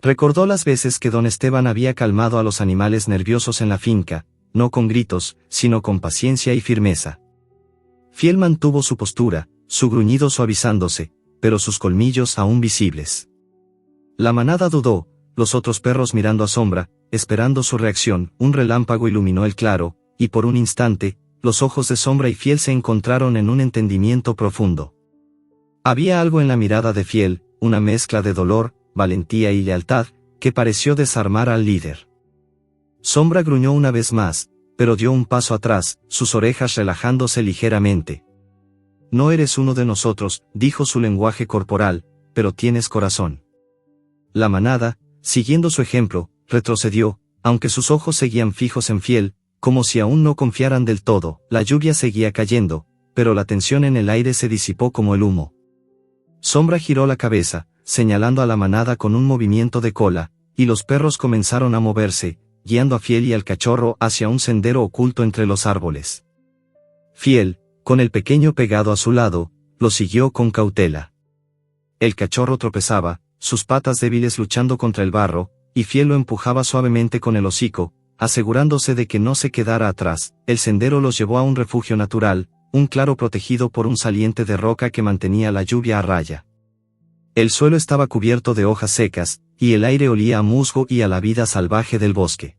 Recordó las veces que don Esteban había calmado a los animales nerviosos en la finca, no con gritos, sino con paciencia y firmeza. Fiel mantuvo su postura, su gruñido suavizándose, pero sus colmillos aún visibles. La manada dudó, los otros perros mirando a Sombra, esperando su reacción. Un relámpago iluminó el claro, y por un instante, los ojos de Sombra y Fiel se encontraron en un entendimiento profundo. Había algo en la mirada de Fiel, una mezcla de dolor, valentía y lealtad, que pareció desarmar al líder. Sombra gruñó una vez más, pero dio un paso atrás, sus orejas relajándose ligeramente. «No eres uno de nosotros», dijo su lenguaje corporal, pero tienes corazón. La manada, siguiendo su ejemplo, retrocedió, aunque sus ojos seguían fijos en Fiel, como si aún no confiaran del todo. La lluvia seguía cayendo, pero la tensión en el aire se disipó como el humo. Sombra giró la cabeza, señalando a la manada con un movimiento de cola, y los perros comenzaron a moverse, guiando a Fiel y al cachorro hacia un sendero oculto entre los árboles. Fiel, con el pequeño pegado a su lado, lo siguió con cautela. El cachorro tropezaba, sus patas débiles luchando contra el barro, y Fiel lo empujaba suavemente con el hocico, asegurándose de que no se quedara atrás. El sendero los llevó a un refugio natural, un claro protegido por un saliente de roca que mantenía la lluvia a raya. El suelo estaba cubierto de hojas secas, y el aire olía a musgo y a la vida salvaje del bosque.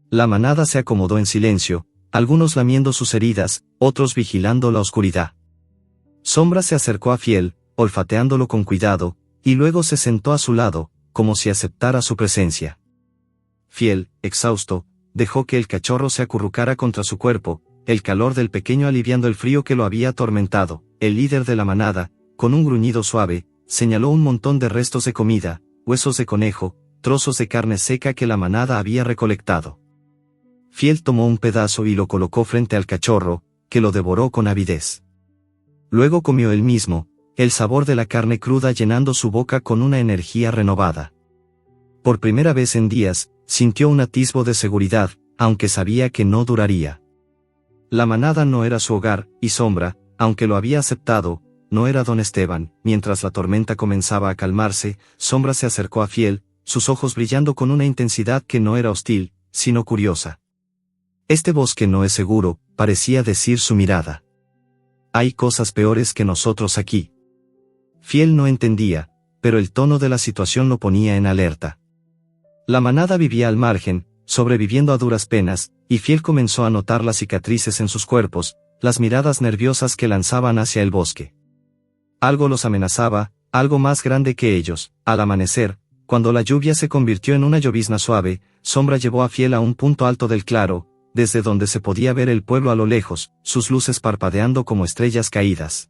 La manada se acomodó en silencio, algunos lamiendo sus heridas, otros vigilando la oscuridad. Sombra se acercó a Fiel, olfateándolo con cuidado, y luego se sentó a su lado, como si aceptara su presencia. Fiel, exhausto, dejó que el cachorro se acurrucara contra su cuerpo, el calor del pequeño aliviando el frío que lo había atormentado. El líder de la manada, con un gruñido suave, señaló un montón de restos de comida, huesos de conejo, trozos de carne seca que la manada había recolectado. Fiel tomó un pedazo y lo colocó frente al cachorro, que lo devoró con avidez. Luego comió él mismo, el sabor de la carne cruda llenando su boca con una energía renovada. Por primera vez en días, sintió un atisbo de seguridad, aunque sabía que no duraría. La manada no era su hogar, y Sombra, aunque lo había aceptado, no era don Esteban. Mientras la tormenta comenzaba a calmarse, Sombra se acercó a Fiel, sus ojos brillando con una intensidad que no era hostil, sino curiosa. Este bosque no es seguro, parecía decir su mirada. Hay cosas peores que nosotros aquí. Fiel no entendía, pero el tono de la situación lo ponía en alerta. La manada vivía al margen, sobreviviendo a duras penas, y Fiel comenzó a notar las cicatrices en sus cuerpos, las miradas nerviosas que lanzaban hacia el bosque. Algo los amenazaba, algo más grande que ellos. Al amanecer, cuando la lluvia se convirtió en una llovizna suave, Sombra llevó a Fiel a un punto alto del claro, desde donde se podía ver el pueblo a lo lejos, sus luces parpadeando como estrellas caídas.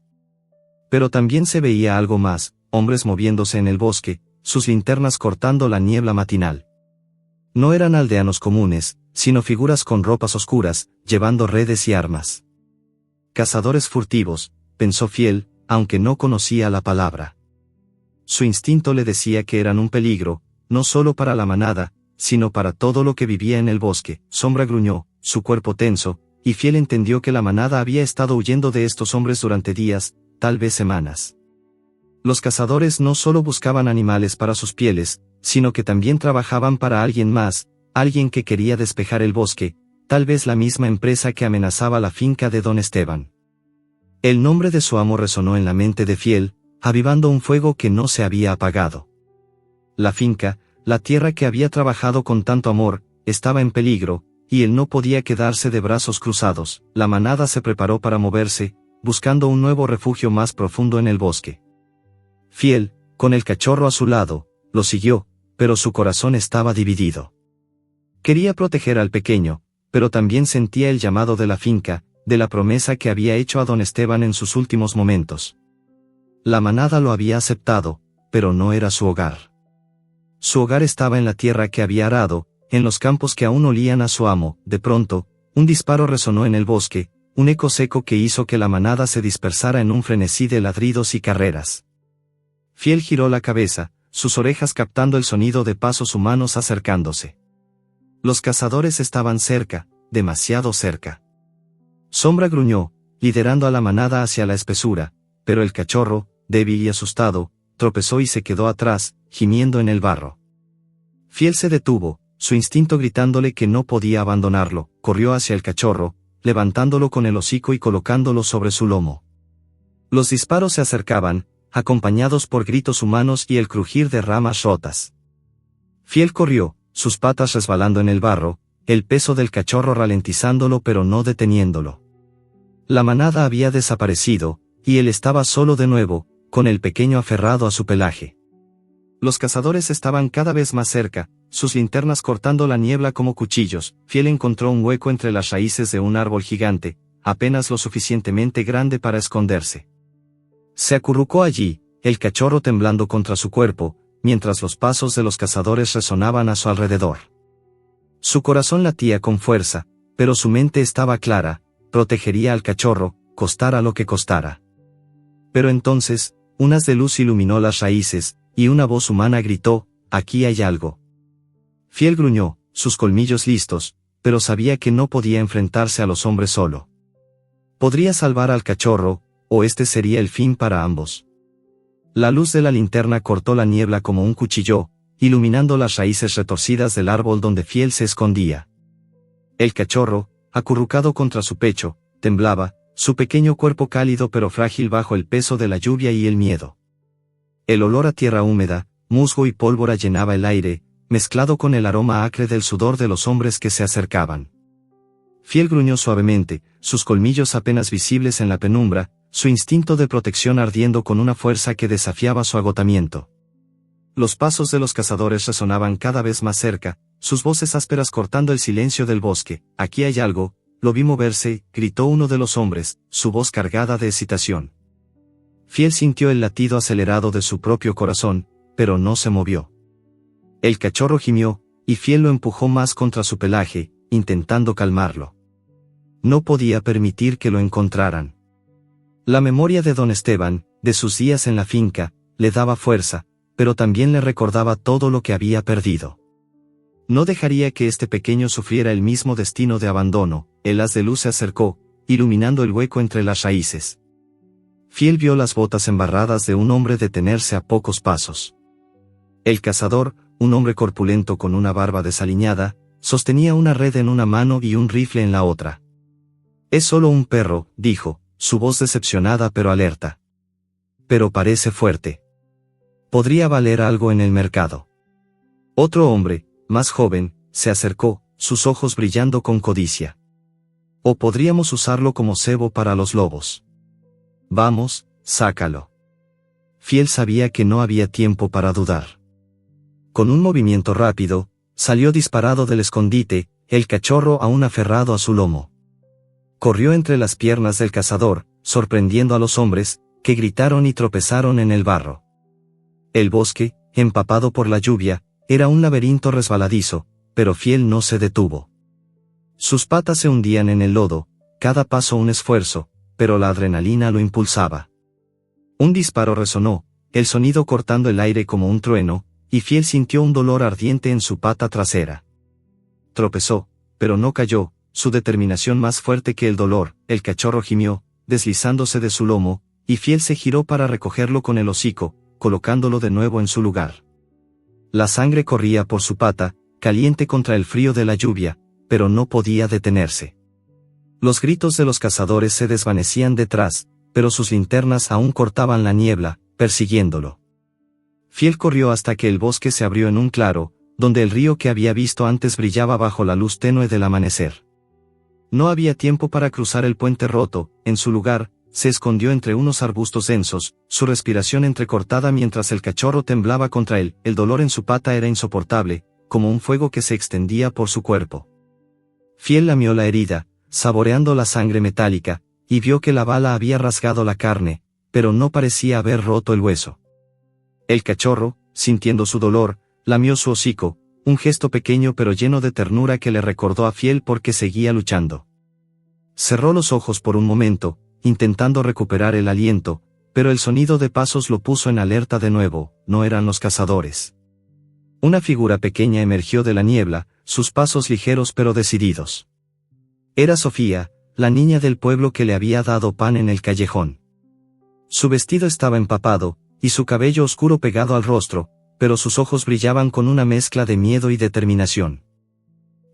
Pero también se veía algo más, hombres moviéndose en el bosque, sus linternas cortando la niebla matinal. No eran aldeanos comunes, sino figuras con ropas oscuras, llevando redes y armas. Cazadores furtivos, pensó Fiel, aunque no conocía la palabra. Su instinto le decía que eran un peligro, no solo para la manada, sino para todo lo que vivía en el bosque. Sombra gruñó, su cuerpo tenso, y Fiel entendió que la manada había estado huyendo de estos hombres durante días, tal vez semanas. Los cazadores no solo buscaban animales para sus pieles, sino que también trabajaban para alguien más, alguien que quería despejar el bosque, tal vez la misma empresa que amenazaba la finca de don Esteban. El nombre de su amo resonó en la mente de Fiel, avivando un fuego que no se había apagado. La finca, la tierra que había trabajado con tanto amor, estaba en peligro, y él no podía quedarse de brazos cruzados. La manada se preparó para moverse, buscando un nuevo refugio más profundo en el bosque. Fiel, con el cachorro a su lado, lo siguió, pero su corazón estaba dividido. Quería proteger al pequeño, pero también sentía el llamado de la finca, de la promesa que había hecho a don Esteban en sus últimos momentos. La manada lo había aceptado, pero no era su hogar. Su hogar estaba en la tierra que había arado, en los campos que aún olían a su amo. De pronto, un disparo resonó en el bosque, un eco seco que hizo que la manada se dispersara en un frenesí de ladridos y carreras. Fiel giró la cabeza, sus orejas captando el sonido de pasos humanos acercándose. Los cazadores estaban cerca, demasiado cerca. Sombra gruñó, liderando a la manada hacia la espesura, pero el cachorro, débil y asustado, tropezó y se quedó atrás, gimiendo en el barro. Fiel se detuvo, su instinto gritándole que no podía abandonarlo. Corrió hacia el cachorro, levantándolo con el hocico y colocándolo sobre su lomo. Los disparos se acercaban, acompañados por gritos humanos y el crujir de ramas rotas. Fiel corrió, sus patas resbalando en el barro, el peso del cachorro ralentizándolo pero no deteniéndolo. La manada había desaparecido, y él estaba solo de nuevo, con el pequeño aferrado a su pelaje. Los cazadores estaban cada vez más cerca, sus linternas cortando la niebla como cuchillos. Fiel encontró un hueco entre las raíces de un árbol gigante, apenas lo suficientemente grande para esconderse. Se acurrucó allí, el cachorro temblando contra su cuerpo, mientras los pasos de los cazadores resonaban a su alrededor. Su corazón latía con fuerza, pero su mente estaba clara: protegería al cachorro, costara lo que costara. Pero entonces, un haz de luz iluminó las raíces, y una voz humana gritó: «Aquí hay algo». Fiel gruñó, sus colmillos listos, pero sabía que no podía enfrentarse a los hombres solo. Podría salvar al cachorro, o este sería el fin para ambos. La luz de la linterna cortó la niebla como un cuchillo, iluminando las raíces retorcidas del árbol donde Fiel se escondía. El cachorro, acurrucado contra su pecho, temblaba, su pequeño cuerpo cálido pero frágil bajo el peso de la lluvia y el miedo. El olor a tierra húmeda, musgo y pólvora llenaba el aire, mezclado con el aroma acre del sudor de los hombres que se acercaban. Fiel gruñó suavemente, sus colmillos apenas visibles en la penumbra, su instinto de protección ardiendo con una fuerza que desafiaba su agotamiento. Los pasos de los cazadores resonaban cada vez más cerca, sus voces ásperas cortando el silencio del bosque. «Aquí hay algo, lo vi moverse», gritó uno de los hombres, su voz cargada de excitación. Fiel sintió el latido acelerado de su propio corazón, pero no se movió. El cachorro gimió, y Fiel lo empujó más contra su pelaje, intentando calmarlo. No podía permitir que lo encontraran. La memoria de don Esteban, de sus días en la finca, le daba fuerza, pero también le recordaba todo lo que había perdido. No dejaría que este pequeño sufriera el mismo destino de abandono. El haz de luz se acercó, iluminando el hueco entre las raíces. Fiel vio las botas embarradas de un hombre detenerse a pocos pasos. El cazador, un hombre corpulento con una barba desaliñada, sostenía una red en una mano y un rifle en la otra. «Es solo un perro», dijo, su voz decepcionada pero alerta. «Pero parece fuerte. Podría valer algo en el mercado». Otro hombre, más joven, se acercó, sus ojos brillando con codicia. «O podríamos usarlo como cebo para los lobos. Vamos, sácalo». Fiel sabía que no había tiempo para dudar. Con un movimiento rápido, salió disparado del escondite, el cachorro aún aferrado a su lomo. Corrió entre las piernas del cazador, sorprendiendo a los hombres, que gritaron y tropezaron en el barro. El bosque, empapado por la lluvia, era un laberinto resbaladizo, pero Fiel no se detuvo. Sus patas se hundían en el lodo, cada paso un esfuerzo, pero la adrenalina lo impulsaba. Un disparo resonó, el sonido cortando el aire como un trueno, y Fiel sintió un dolor ardiente en su pata trasera. Tropezó, pero no cayó, su determinación más fuerte que el dolor. El cachorro gimió, deslizándose de su lomo, y Fiel se giró para recogerlo con el hocico, colocándolo de nuevo en su lugar. La sangre corría por su pata, caliente contra el frío de la lluvia, pero no podía detenerse. Los gritos de los cazadores se desvanecían detrás, pero sus linternas aún cortaban la niebla, persiguiéndolo. Fiel corrió hasta que el bosque se abrió en un claro, donde el río que había visto antes brillaba bajo la luz tenue del amanecer. No había tiempo para cruzar el puente roto. En su lugar, se escondió entre unos arbustos densos, su respiración entrecortada mientras el cachorro temblaba contra él. El dolor en su pata era insoportable, como un fuego que se extendía por su cuerpo. Fiel lamió la herida, saboreando la sangre metálica, y vio que la bala había rasgado la carne, pero no parecía haber roto el hueso. El cachorro, sintiendo su dolor, lamió su hocico, un gesto pequeño pero lleno de ternura que le recordó a Fiel porque seguía luchando. Cerró los ojos por un momento, intentando recuperar el aliento, pero el sonido de pasos lo puso en alerta de nuevo. No eran los cazadores. Una figura pequeña emergió de la niebla, sus pasos ligeros pero decididos. Era Sofía, la niña del pueblo que le había dado pan en el callejón. Su vestido estaba empapado, y su cabello oscuro pegado al rostro, pero sus ojos brillaban con una mezcla de miedo y determinación.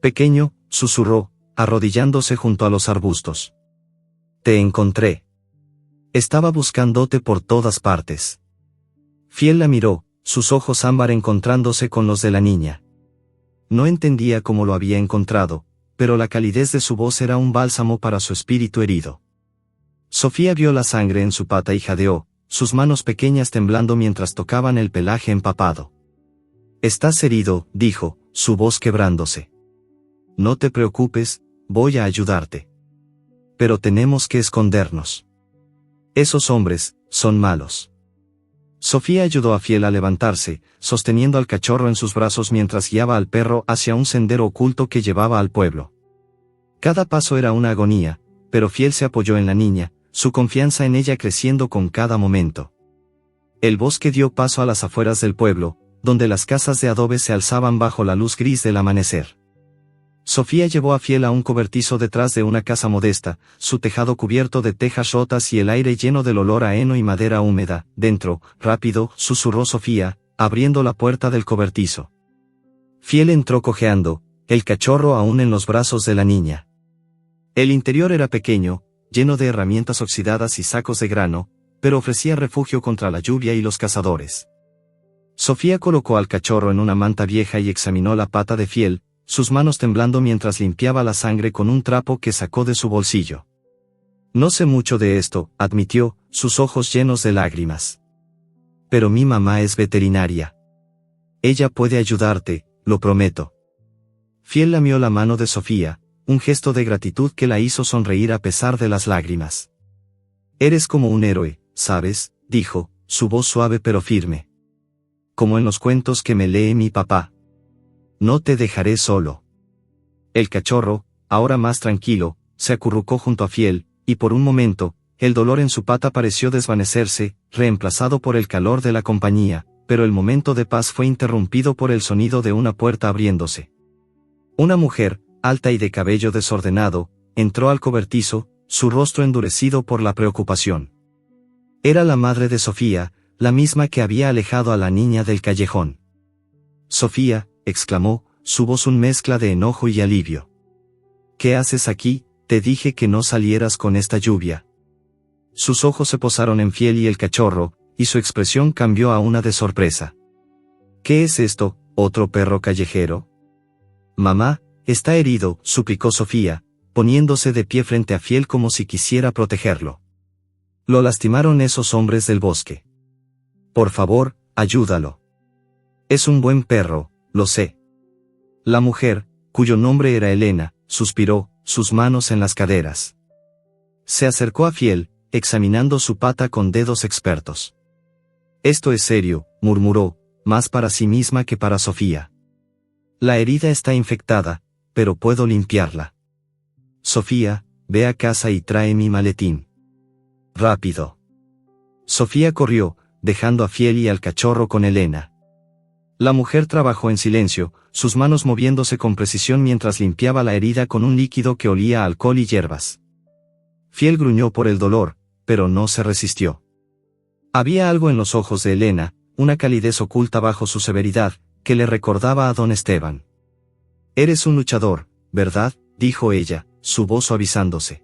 «Pequeño», susurró, arrodillándose junto a los arbustos. «Te encontré. Estaba buscándote por todas partes». Fiel la miró, sus ojos ámbar encontrándose con los de la niña. No entendía cómo lo había encontrado, pero la calidez de su voz era un bálsamo para su espíritu herido. Sofía vio la sangre en su pata y jadeó, sus manos pequeñas temblando mientras tocaban el pelaje empapado. «Estás herido», dijo, su voz quebrándose. «No te preocupes, voy a ayudarte. Pero tenemos que escondernos. Esos hombres son malos. Sofía ayudó a Fiel a levantarse, sosteniendo al cachorro en sus brazos mientras guiaba al perro hacia un sendero oculto que llevaba al pueblo. Cada paso era una agonía, pero Fiel se apoyó en la niña, su confianza en ella creciendo con cada momento. El bosque dio paso a las afueras del pueblo, donde las casas de adobe se alzaban bajo la luz gris del amanecer. Sofía llevó a Fiel a un cobertizo detrás de una casa modesta, su tejado cubierto de tejas rotas y el aire lleno del olor a heno y madera húmeda. Dentro, rápido, susurró Sofía, abriendo la puerta del cobertizo. Fiel entró cojeando, el cachorro aún en los brazos de la niña. El interior era pequeño, lleno de herramientas oxidadas y sacos de grano, pero ofrecía refugio contra la lluvia y los cazadores. Sofía colocó al cachorro en una manta vieja y examinó la pata de Fiel, sus manos temblando mientras limpiaba la sangre con un trapo que sacó de su bolsillo. No sé mucho de esto, admitió, sus ojos llenos de lágrimas. Pero mi mamá es veterinaria. Ella puede ayudarte, lo prometo. Fiel lamió la mano de Sofía, un gesto de gratitud que la hizo sonreír a pesar de las lágrimas. Eres como un héroe, ¿sabes?, dijo, su voz suave pero firme. Como en los cuentos que me lee mi papá. No te dejaré solo. El cachorro, ahora más tranquilo, se acurrucó junto a Fiel, y por un momento, el dolor en su pata pareció desvanecerse, reemplazado por el calor de la compañía, pero el momento de paz fue interrumpido por el sonido de una puerta abriéndose. Una mujer, alta y de cabello desordenado, entró al cobertizo, su rostro endurecido por la preocupación. Era la madre de Sofía, la misma que había alejado a la niña del callejón. Sofía, exclamó, su voz una mezcla de enojo y alivio. ¿Qué haces aquí? Te dije que no salieras con esta lluvia. Sus ojos se posaron en Fiel y el cachorro, y su expresión cambió a una de sorpresa. ¿Qué es esto, otro perro callejero? Mamá, está herido, suplicó Sofía, poniéndose de pie frente a Fiel como si quisiera protegerlo. Lo lastimaron esos hombres del bosque. Por favor, ayúdalo. Es un buen perro, lo sé. La mujer, cuyo nombre era Elena, suspiró, sus manos en las caderas. Se acercó a Fiel, examinando su pata con dedos expertos. Esto es serio, murmuró, más para sí misma que para Sofía. La herida está infectada, pero puedo limpiarla. Sofía, ve a casa y trae mi maletín. Rápido. Sofía corrió, dejando a Fiel y al cachorro con Elena. La mujer trabajó en silencio, sus manos moviéndose con precisión mientras limpiaba la herida con un líquido que olía a alcohol y hierbas. Fiel gruñó por el dolor, pero no se resistió. Había algo en los ojos de Elena, una calidez oculta bajo su severidad, que le recordaba a don Esteban. Eres un luchador, ¿verdad?, dijo ella, su voz suavizándose.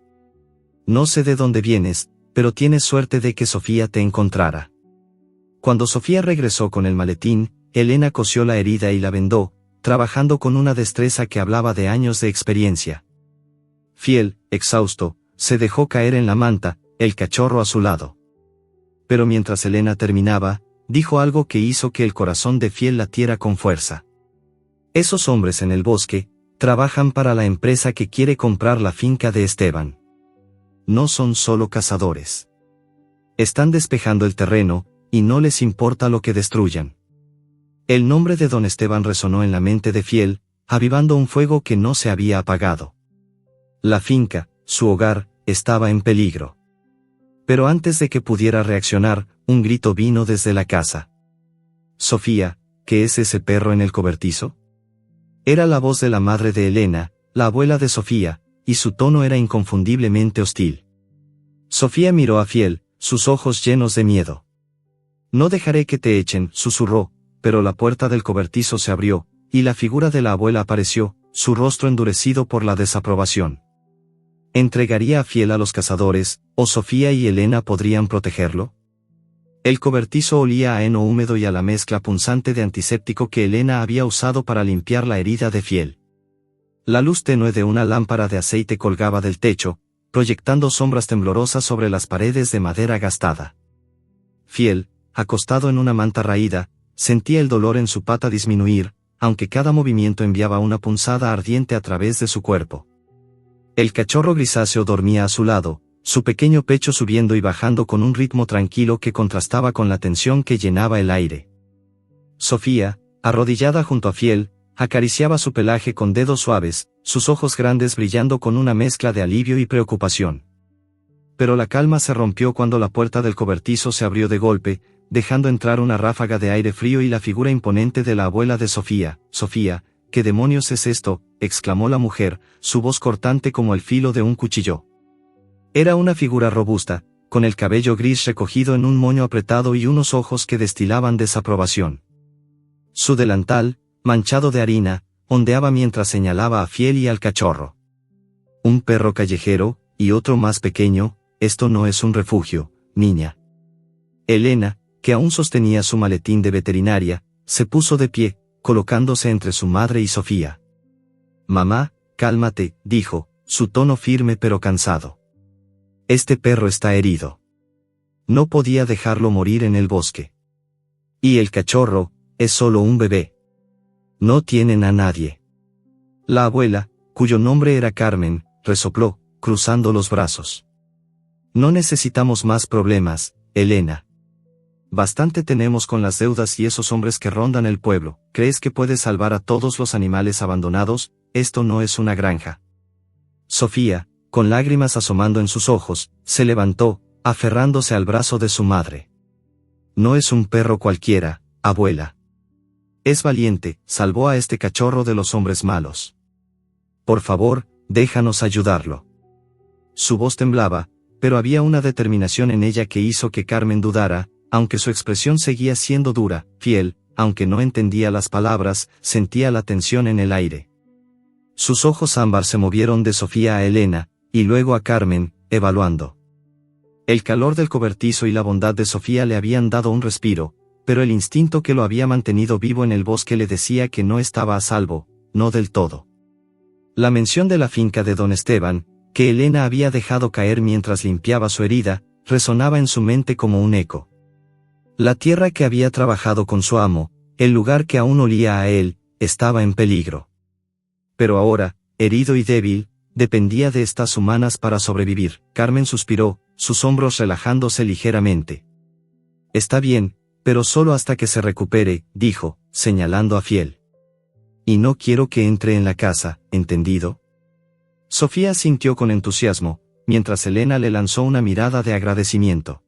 No sé de dónde vienes, pero tienes suerte de que Sofía te encontrara. Cuando Sofía regresó con el maletín, Elena cosió la herida y la vendó, trabajando con una destreza que hablaba de años de experiencia. Fiel, exhausto, se dejó caer en la manta, el cachorro a su lado. Pero mientras Elena terminaba, dijo algo que hizo que el corazón de Fiel latiera con fuerza. Esos hombres en el bosque, trabajan para la empresa que quiere comprar la finca de Esteban. No son solo cazadores. Están despejando el terreno, y no les importa lo que destruyan. El nombre de don Esteban resonó en la mente de Fiel, avivando un fuego que no se había apagado. La finca, su hogar, estaba en peligro. Pero antes de que pudiera reaccionar, un grito vino desde la casa. Sofía, ¿qué es ese perro en el cobertizo? Era la voz de la madre de Elena, la abuela de Sofía, y su tono era inconfundiblemente hostil. Sofía miró a Fiel, sus ojos llenos de miedo. No dejaré que te echen, susurró, pero la puerta del cobertizo se abrió, y la figura de la abuela apareció, su rostro endurecido por la desaprobación. ¿Entregaría a Fiel a los cazadores, o Sofía y Elena podrían protegerlo? El cobertizo olía a heno húmedo y a la mezcla punzante de antiséptico que Elena había usado para limpiar la herida de Fiel. La luz tenue de una lámpara de aceite colgaba del techo, proyectando sombras temblorosas sobre las paredes de madera gastada. Fiel, acostado en una manta raída, sentía el dolor en su pata disminuir, aunque cada movimiento enviaba una punzada ardiente a través de su cuerpo. El cachorro grisáceo dormía a su lado, su pequeño pecho subiendo y bajando con un ritmo tranquilo que contrastaba con la tensión que llenaba el aire. Sofía, arrodillada junto a Fiel, acariciaba su pelaje con dedos suaves, sus ojos grandes brillando con una mezcla de alivio y preocupación. Pero la calma se rompió cuando la puerta del cobertizo se abrió de golpe, dejando entrar una ráfaga de aire frío y la figura imponente de la abuela de Sofía. «Sofía, ¿qué demonios es esto?», exclamó la mujer, su voz cortante como el filo de un cuchillo. Era una figura robusta, con el cabello gris recogido en un moño apretado y unos ojos que destilaban desaprobación. Su delantal, manchado de harina, ondeaba mientras señalaba a Fiel y al cachorro. «Un perro callejero, y otro más pequeño, esto no es un refugio, niña». Elena, que aún sostenía su maletín de veterinaria, se puso de pie, colocándose entre su madre y Sofía. «Mamá, cálmate», dijo, su tono firme pero cansado. «Este perro está herido. No podía dejarlo morir en el bosque. Y el cachorro, es solo un bebé. No tienen a nadie». La abuela, cuyo nombre era Carmen, resopló, cruzando los brazos. «No necesitamos más problemas, Elena. Bastante tenemos con las deudas y esos hombres que rondan el pueblo. ¿Crees que puedes salvar a todos los animales abandonados? Esto no es una granja». Sofía, con lágrimas asomando en sus ojos, se levantó, aferrándose al brazo de su madre. «No es un perro cualquiera, abuela. Es valiente, salvó a este cachorro de los hombres malos. Por favor, déjanos ayudarlo». Su voz temblaba, pero había una determinación en ella que hizo que Carmen dudara, aunque su expresión seguía siendo dura. Fiel, aunque no entendía las palabras, sentía la tensión en el aire. Sus ojos ámbar se movieron de Sofía a Elena, y luego a Carmen, evaluando. El calor del cobertizo y la bondad de Sofía le habían dado un respiro, pero el instinto que lo había mantenido vivo en el bosque le decía que no estaba a salvo, no del todo. La mención de la finca de don Esteban, que Elena había dejado caer mientras limpiaba su herida, resonaba en su mente como un eco. La tierra que había trabajado con su amo, el lugar que aún olía a él, estaba en peligro. Pero ahora, herido y débil, dependía de estas humanas para sobrevivir. Carmen suspiró, sus hombros relajándose ligeramente. «Está bien, pero solo hasta que se recupere», dijo, señalando a Fiel. «Y no quiero que entre en la casa, ¿entendido?». Sofía sintió con entusiasmo, mientras Elena le lanzó una mirada de agradecimiento.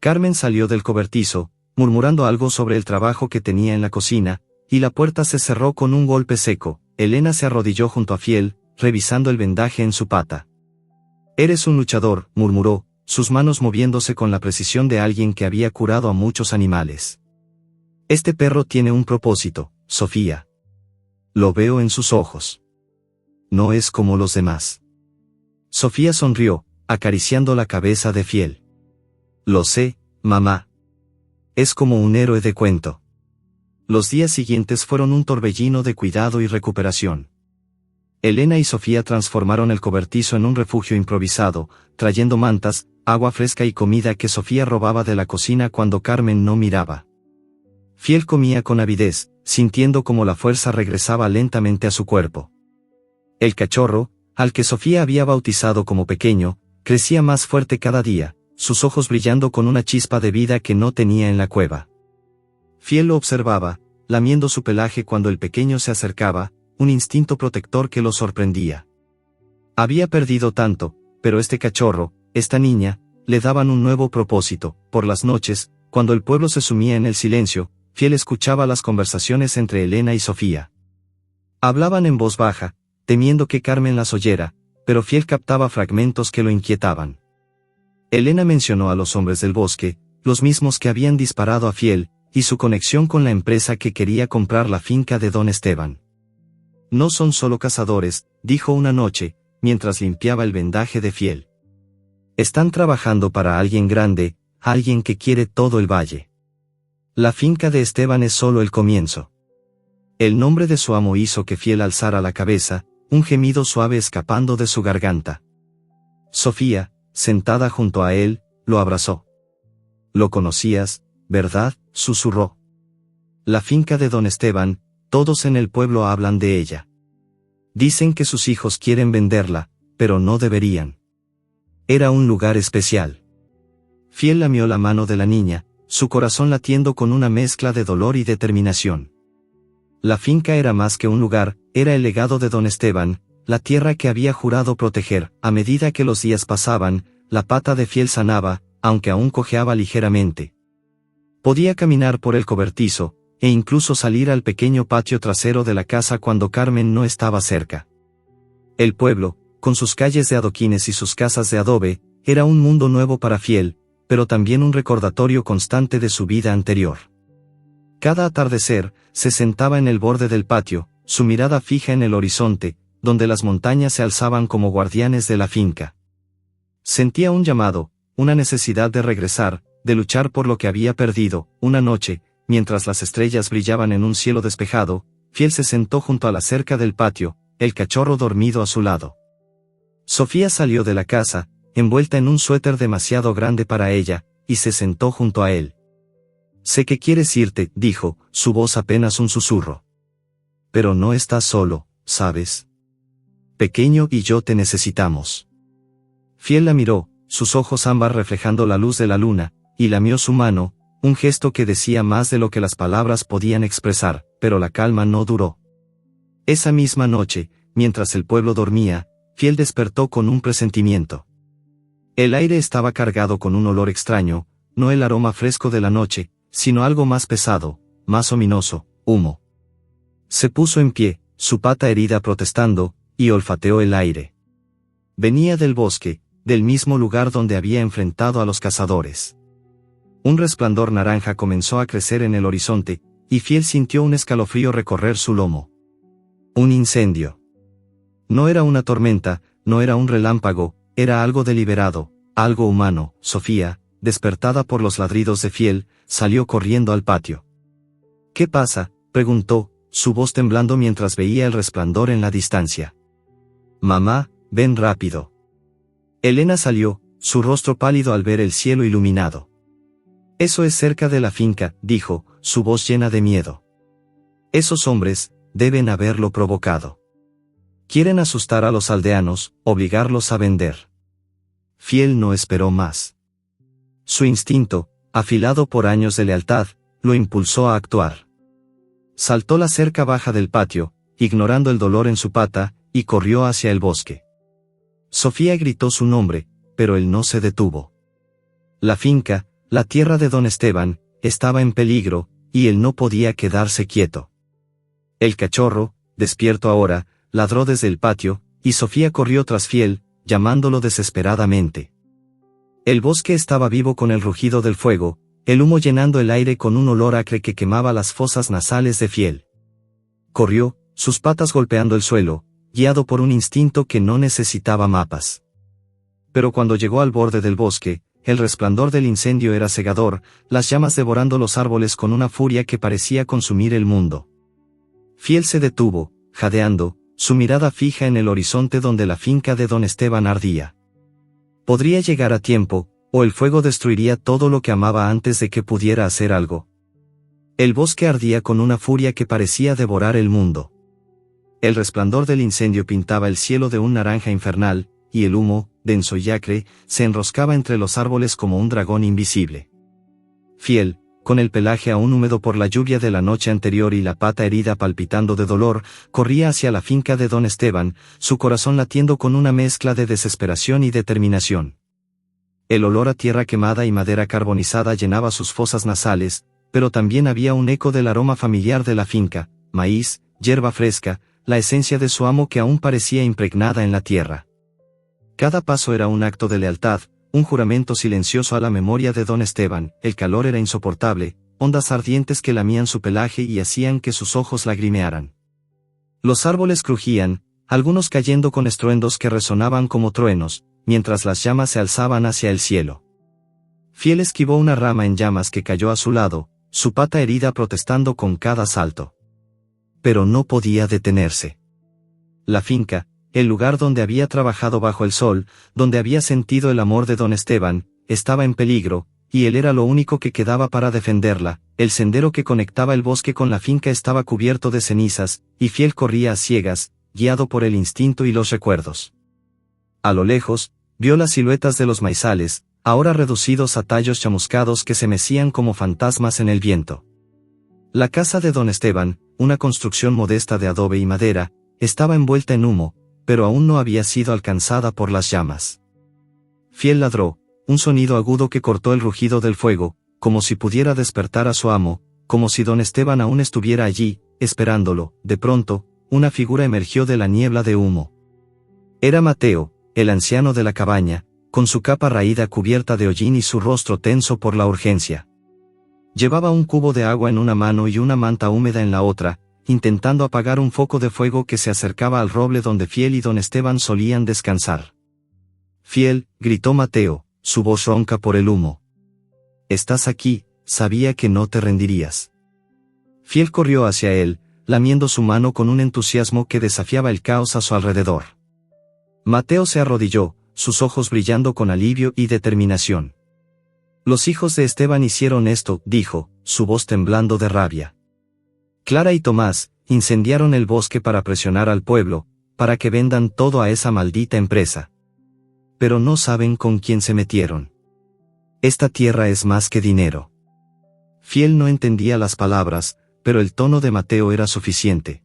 Carmen salió del cobertizo, murmurando algo sobre el trabajo que tenía en la cocina, y la puerta se cerró con un golpe seco. Elena se arrodilló junto a Fiel, revisando el vendaje en su pata. «Eres un luchador», murmuró, sus manos moviéndose con la precisión de alguien que había curado a muchos animales. «Este perro tiene un propósito, Sofía. Lo veo en sus ojos. No es como los demás». Sofía sonrió, acariciando la cabeza de Fiel. «Lo sé, mamá. Es como un héroe de cuento». Los días siguientes fueron un torbellino de cuidado y recuperación. Elena y Sofía transformaron el cobertizo en un refugio improvisado, trayendo mantas, agua fresca y comida que Sofía robaba de la cocina cuando Carmen no miraba. Fiel comía con avidez, sintiendo como la fuerza regresaba lentamente a su cuerpo. El cachorro, al que Sofía había bautizado como pequeño, crecía más fuerte cada día, sus ojos brillando con una chispa de vida que no tenía en la cueva. Fiel lo observaba, lamiendo su pelaje cuando el pequeño se acercaba, un instinto protector que lo sorprendía. Había perdido tanto, pero este cachorro, esta niña, le daban un nuevo propósito. Por las noches, cuando el pueblo se sumía en el silencio, Fiel escuchaba las conversaciones entre Elena y Sofía. Hablaban en voz baja, temiendo que Carmen las oyera, pero Fiel captaba fragmentos que lo inquietaban. Elena mencionó a los hombres del bosque, los mismos que habían disparado a Fiel, y su conexión con la empresa que quería comprar la finca de don Esteban. «No son solo cazadores», dijo una noche, mientras limpiaba el vendaje de Fiel. «Están trabajando para alguien grande, alguien que quiere todo el valle. La finca de Esteban es solo el comienzo». El nombre de su amo hizo que Fiel alzara la cabeza, un gemido suave escapando de su garganta. Sofía, sentada junto a él, lo abrazó. «Lo conocías, ¿verdad?», susurró. «La finca de don Esteban, todos en el pueblo hablan de ella. Dicen que sus hijos quieren venderla, pero no deberían. Era un lugar especial. Fiel lamió la mano de la niña, su corazón latiendo con una mezcla de dolor y determinación. La finca era más que un lugar, era el legado de don Esteban, la tierra que había jurado proteger. A medida que los días pasaban, la pata de Fiel sanaba, aunque aún cojeaba ligeramente. Podía caminar por el cobertizo, e incluso salir al pequeño patio trasero de la casa cuando Carmen no estaba cerca. El pueblo, con sus calles de adoquines y sus casas de adobe, era un mundo nuevo para Fiel, pero también un recordatorio constante de su vida anterior. Cada atardecer, se sentaba en el borde del patio, su mirada fija en el horizonte, donde las montañas se alzaban como guardianes de la finca. Sentía un llamado, una necesidad de regresar, de luchar por lo que había perdido. Una noche, mientras las estrellas brillaban en un cielo despejado, Fiel se sentó junto a la cerca del patio, el cachorro dormido a su lado. Sofía salió de la casa, envuelta en un suéter demasiado grande para ella, y se sentó junto a él. «Sé que quieres irte», dijo, su voz apenas un susurro. «Pero no estás solo, ¿sabes? Pequeño y yo te necesitamos». Fiel la miró, sus ojos ámbar reflejando la luz de la luna, y lamió su mano, un gesto que decía más de lo que las palabras podían expresar, pero la calma no duró. Esa misma noche, mientras el pueblo dormía, Fiel despertó con un presentimiento. El aire estaba cargado con un olor extraño, no el aroma fresco de la noche, sino algo más pesado, más ominoso, humo. Se puso en pie, su pata herida protestando, y olfateó el aire. Venía del bosque, del mismo lugar donde había enfrentado a los cazadores. Un resplandor naranja comenzó a crecer en el horizonte, y Fiel sintió un escalofrío recorrer su lomo. Un incendio. No era una tormenta, no era un relámpago, era algo deliberado, algo humano. Sofía, despertada por los ladridos de Fiel, salió corriendo al patio. «¿Qué pasa?», preguntó, su voz temblando mientras veía el resplandor en la distancia. «Mamá, ven rápido». Elena salió, su rostro pálido al ver el cielo iluminado. «Eso es cerca de la finca», dijo, su voz llena de miedo. «Esos hombres, deben haberlo provocado. Quieren asustar a los aldeanos, obligarlos a vender». Fiel no esperó más. Su instinto, afilado por años de lealtad, lo impulsó a actuar. Saltó la cerca baja del patio, ignorando el dolor en su pata, y corrió hacia el bosque. Sofía gritó su nombre, pero él no se detuvo. La finca, la tierra de don Esteban, estaba en peligro, y él no podía quedarse quieto. El cachorro, despierto ahora, ladró desde el patio, y Sofía corrió tras Fiel, llamándolo desesperadamente. El bosque estaba vivo con el rugido del fuego, el humo llenando el aire con un olor acre que quemaba las fosas nasales de Fiel. Corrió, sus patas golpeando el suelo, guiado por un instinto que no necesitaba mapas. Pero cuando llegó al borde del bosque, el resplandor del incendio era cegador, las llamas devorando los árboles con una furia que parecía consumir el mundo. Fiel se detuvo, jadeando, su mirada fija en el horizonte donde la finca de don Esteban ardía. Podría llegar a tiempo, o el fuego destruiría todo lo que amaba antes de que pudiera hacer algo. El bosque ardía con una furia que parecía devorar el mundo. El resplandor del incendio pintaba el cielo de un naranja infernal, y el humo, denso y acre, se enroscaba entre los árboles como un dragón invisible. Fiel, con el pelaje aún húmedo por la lluvia de la noche anterior y la pata herida palpitando de dolor, corría hacia la finca de don Esteban, su corazón latiendo con una mezcla de desesperación y determinación. El olor a tierra quemada y madera carbonizada llenaba sus fosas nasales, pero también había un eco del aroma familiar de la finca, maíz, hierba fresca, la esencia de su amo que aún parecía impregnada en la tierra. Cada paso era un acto de lealtad, un juramento silencioso a la memoria de don Esteban. El calor era insoportable, ondas ardientes que lamían su pelaje y hacían que sus ojos lagrimearan. Los árboles crujían, algunos cayendo con estruendos que resonaban como truenos, mientras las llamas se alzaban hacia el cielo. Fiel esquivó una rama en llamas que cayó a su lado, su pata herida protestando con cada salto. Pero no podía detenerse. La finca, el lugar donde había trabajado bajo el sol, donde había sentido el amor de don Esteban, estaba en peligro, y él era lo único que quedaba para defenderla. El sendero que conectaba el bosque con la finca estaba cubierto de cenizas, y Fiel corría a ciegas, guiado por el instinto y los recuerdos. A lo lejos, Vio las siluetas de los maizales, ahora reducidos a tallos chamuscados que se mecían como fantasmas en el viento. La casa de don Esteban, una construcción modesta de adobe y madera, estaba envuelta en humo, pero aún no había sido alcanzada por las llamas. Fiel ladró, un sonido agudo que cortó el rugido del fuego, como si pudiera despertar a su amo, como si don Esteban aún estuviera allí, esperándolo. De pronto, una figura emergió de la niebla de humo. Era Mateo, el anciano de la cabaña, con su capa raída cubierta de hollín y su rostro tenso por la urgencia. Llevaba un cubo de agua en una mano y una manta húmeda en la otra, intentando apagar un foco de fuego que se acercaba al roble donde Fiel y don Esteban solían descansar. Fiel, gritó Mateo, su voz ronca por el humo. Estás aquí, sabía que no te rendirías. Fiel corrió hacia él, lamiendo su mano con un entusiasmo que desafiaba el caos a su alrededor. Mateo se arrodilló, sus ojos brillando con alivio y determinación. Los hijos de Esteban hicieron esto, dijo, su voz temblando de rabia. Clara y Tomás incendiaron el bosque para presionar al pueblo, para que vendan todo a esa maldita empresa. Pero no saben con quién se metieron. Esta tierra es más que dinero. Fiel no entendía las palabras, pero el tono de Mateo era suficiente.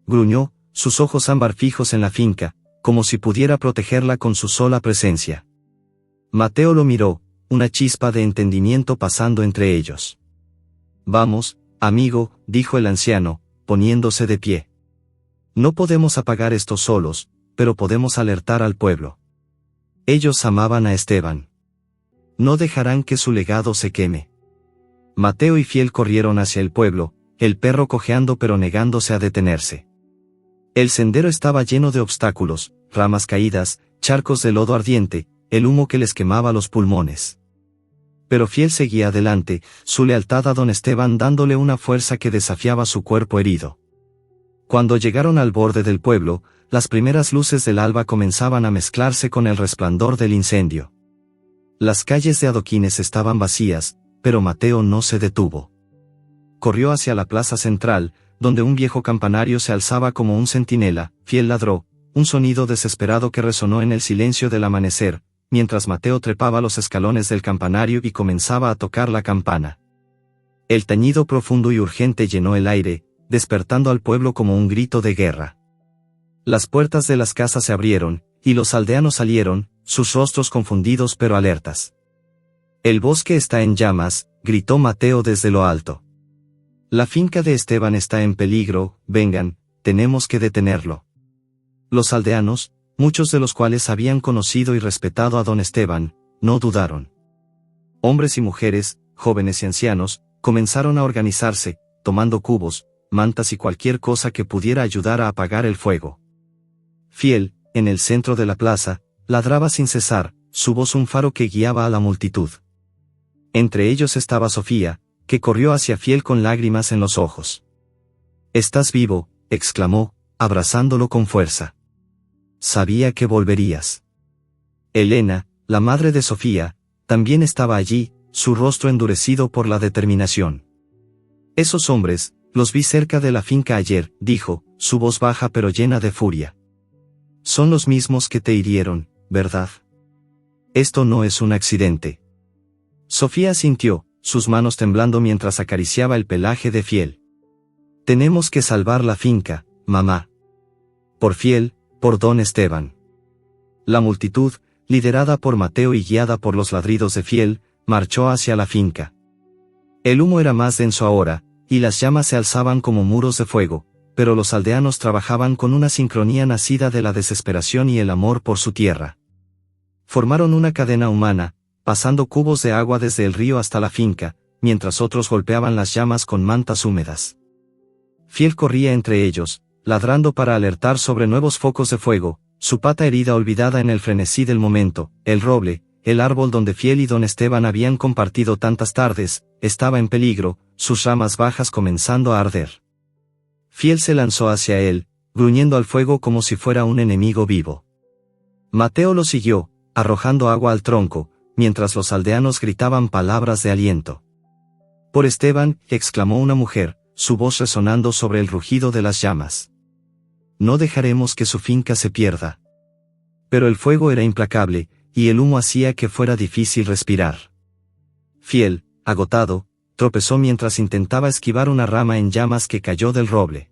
Gruñó, sus ojos ámbar fijos en la finca, como si pudiera protegerla con su sola presencia. Mateo lo miró, una chispa de entendimiento pasando entre ellos. Vamos, amigo, dijo el anciano, poniéndose de pie. No podemos apagar esto solos, pero podemos alertar al pueblo. Ellos amaban a Esteban. No dejarán que su legado se queme. Mateo y Fiel corrieron hacia el pueblo, el perro cojeando pero negándose a detenerse. El sendero estaba lleno de obstáculos, ramas caídas, charcos de lodo ardiente, el humo que les quemaba los pulmones. Pero Fiel seguía adelante, su lealtad a don Esteban dándole una fuerza que desafiaba su cuerpo herido. Cuando llegaron al borde del pueblo, las primeras luces del alba comenzaban a mezclarse con el resplandor del incendio. Las calles de adoquines estaban vacías, pero Mateo no se detuvo. Corrió hacia la plaza central, donde un viejo campanario se alzaba como un centinela. Fiel ladró, un sonido desesperado que resonó en el silencio del amanecer, mientras Mateo trepaba los escalones del campanario y comenzaba a tocar la campana. El tañido profundo y urgente llenó el aire, despertando al pueblo como un grito de guerra. Las puertas de las casas se abrieron, y los aldeanos salieron, sus rostros confundidos pero alertas. El bosque está en llamas, gritó Mateo desde lo alto. La finca de Esteban está en peligro, vengan, tenemos que detenerlo. Los aldeanos, muchos de los cuales habían conocido y respetado a don Esteban, no dudaron. Hombres y mujeres, jóvenes y ancianos, comenzaron a organizarse, tomando cubos, mantas y cualquier cosa que pudiera ayudar a apagar el fuego. Fiel, en el centro de la plaza, ladraba sin cesar, su voz un faro que guiaba a la multitud. Entre ellos estaba Sofía, que corrió hacia Fiel con lágrimas en los ojos. «Estás vivo», exclamó, abrazándolo con fuerza. «Sabía que volverías». Elena, la madre de Sofía, también estaba allí, su rostro endurecido por la determinación. «Esos hombres, los vi cerca de la finca ayer», dijo, su voz baja pero llena de furia. «Son los mismos que te hirieron, ¿verdad? Esto no es un accidente». Sofía asintió, sus manos temblando mientras acariciaba el pelaje de Fiel. «Tenemos que salvar la finca, mamá. Por Fiel, por don Esteban». La multitud, liderada por Mateo y guiada por los ladridos de Fiel, marchó hacia la finca. El humo era más denso ahora, y las llamas se alzaban como muros de fuego, pero los aldeanos trabajaban con una sincronía nacida de la desesperación y el amor por su tierra. Formaron una cadena humana, pasando cubos de agua desde el río hasta la finca, mientras otros golpeaban las llamas con mantas húmedas. Fiel corría entre ellos, ladrando para alertar sobre nuevos focos de fuego, su pata herida olvidada en el frenesí del momento. El roble, el árbol donde Fiel y don Esteban habían compartido tantas tardes, estaba en peligro, sus ramas bajas comenzando a arder. Fiel se lanzó hacia él, gruñendo al fuego como si fuera un enemigo vivo. Mateo lo siguió, arrojando agua al tronco, mientras los aldeanos gritaban palabras de aliento. «Por Esteban», exclamó una mujer, su voz resonando sobre el rugido de las llamas. «No dejaremos que su finca se pierda». Pero el fuego era implacable, y el humo hacía que fuera difícil respirar. Fiel, agotado, tropezó mientras intentaba esquivar una rama en llamas que cayó del roble.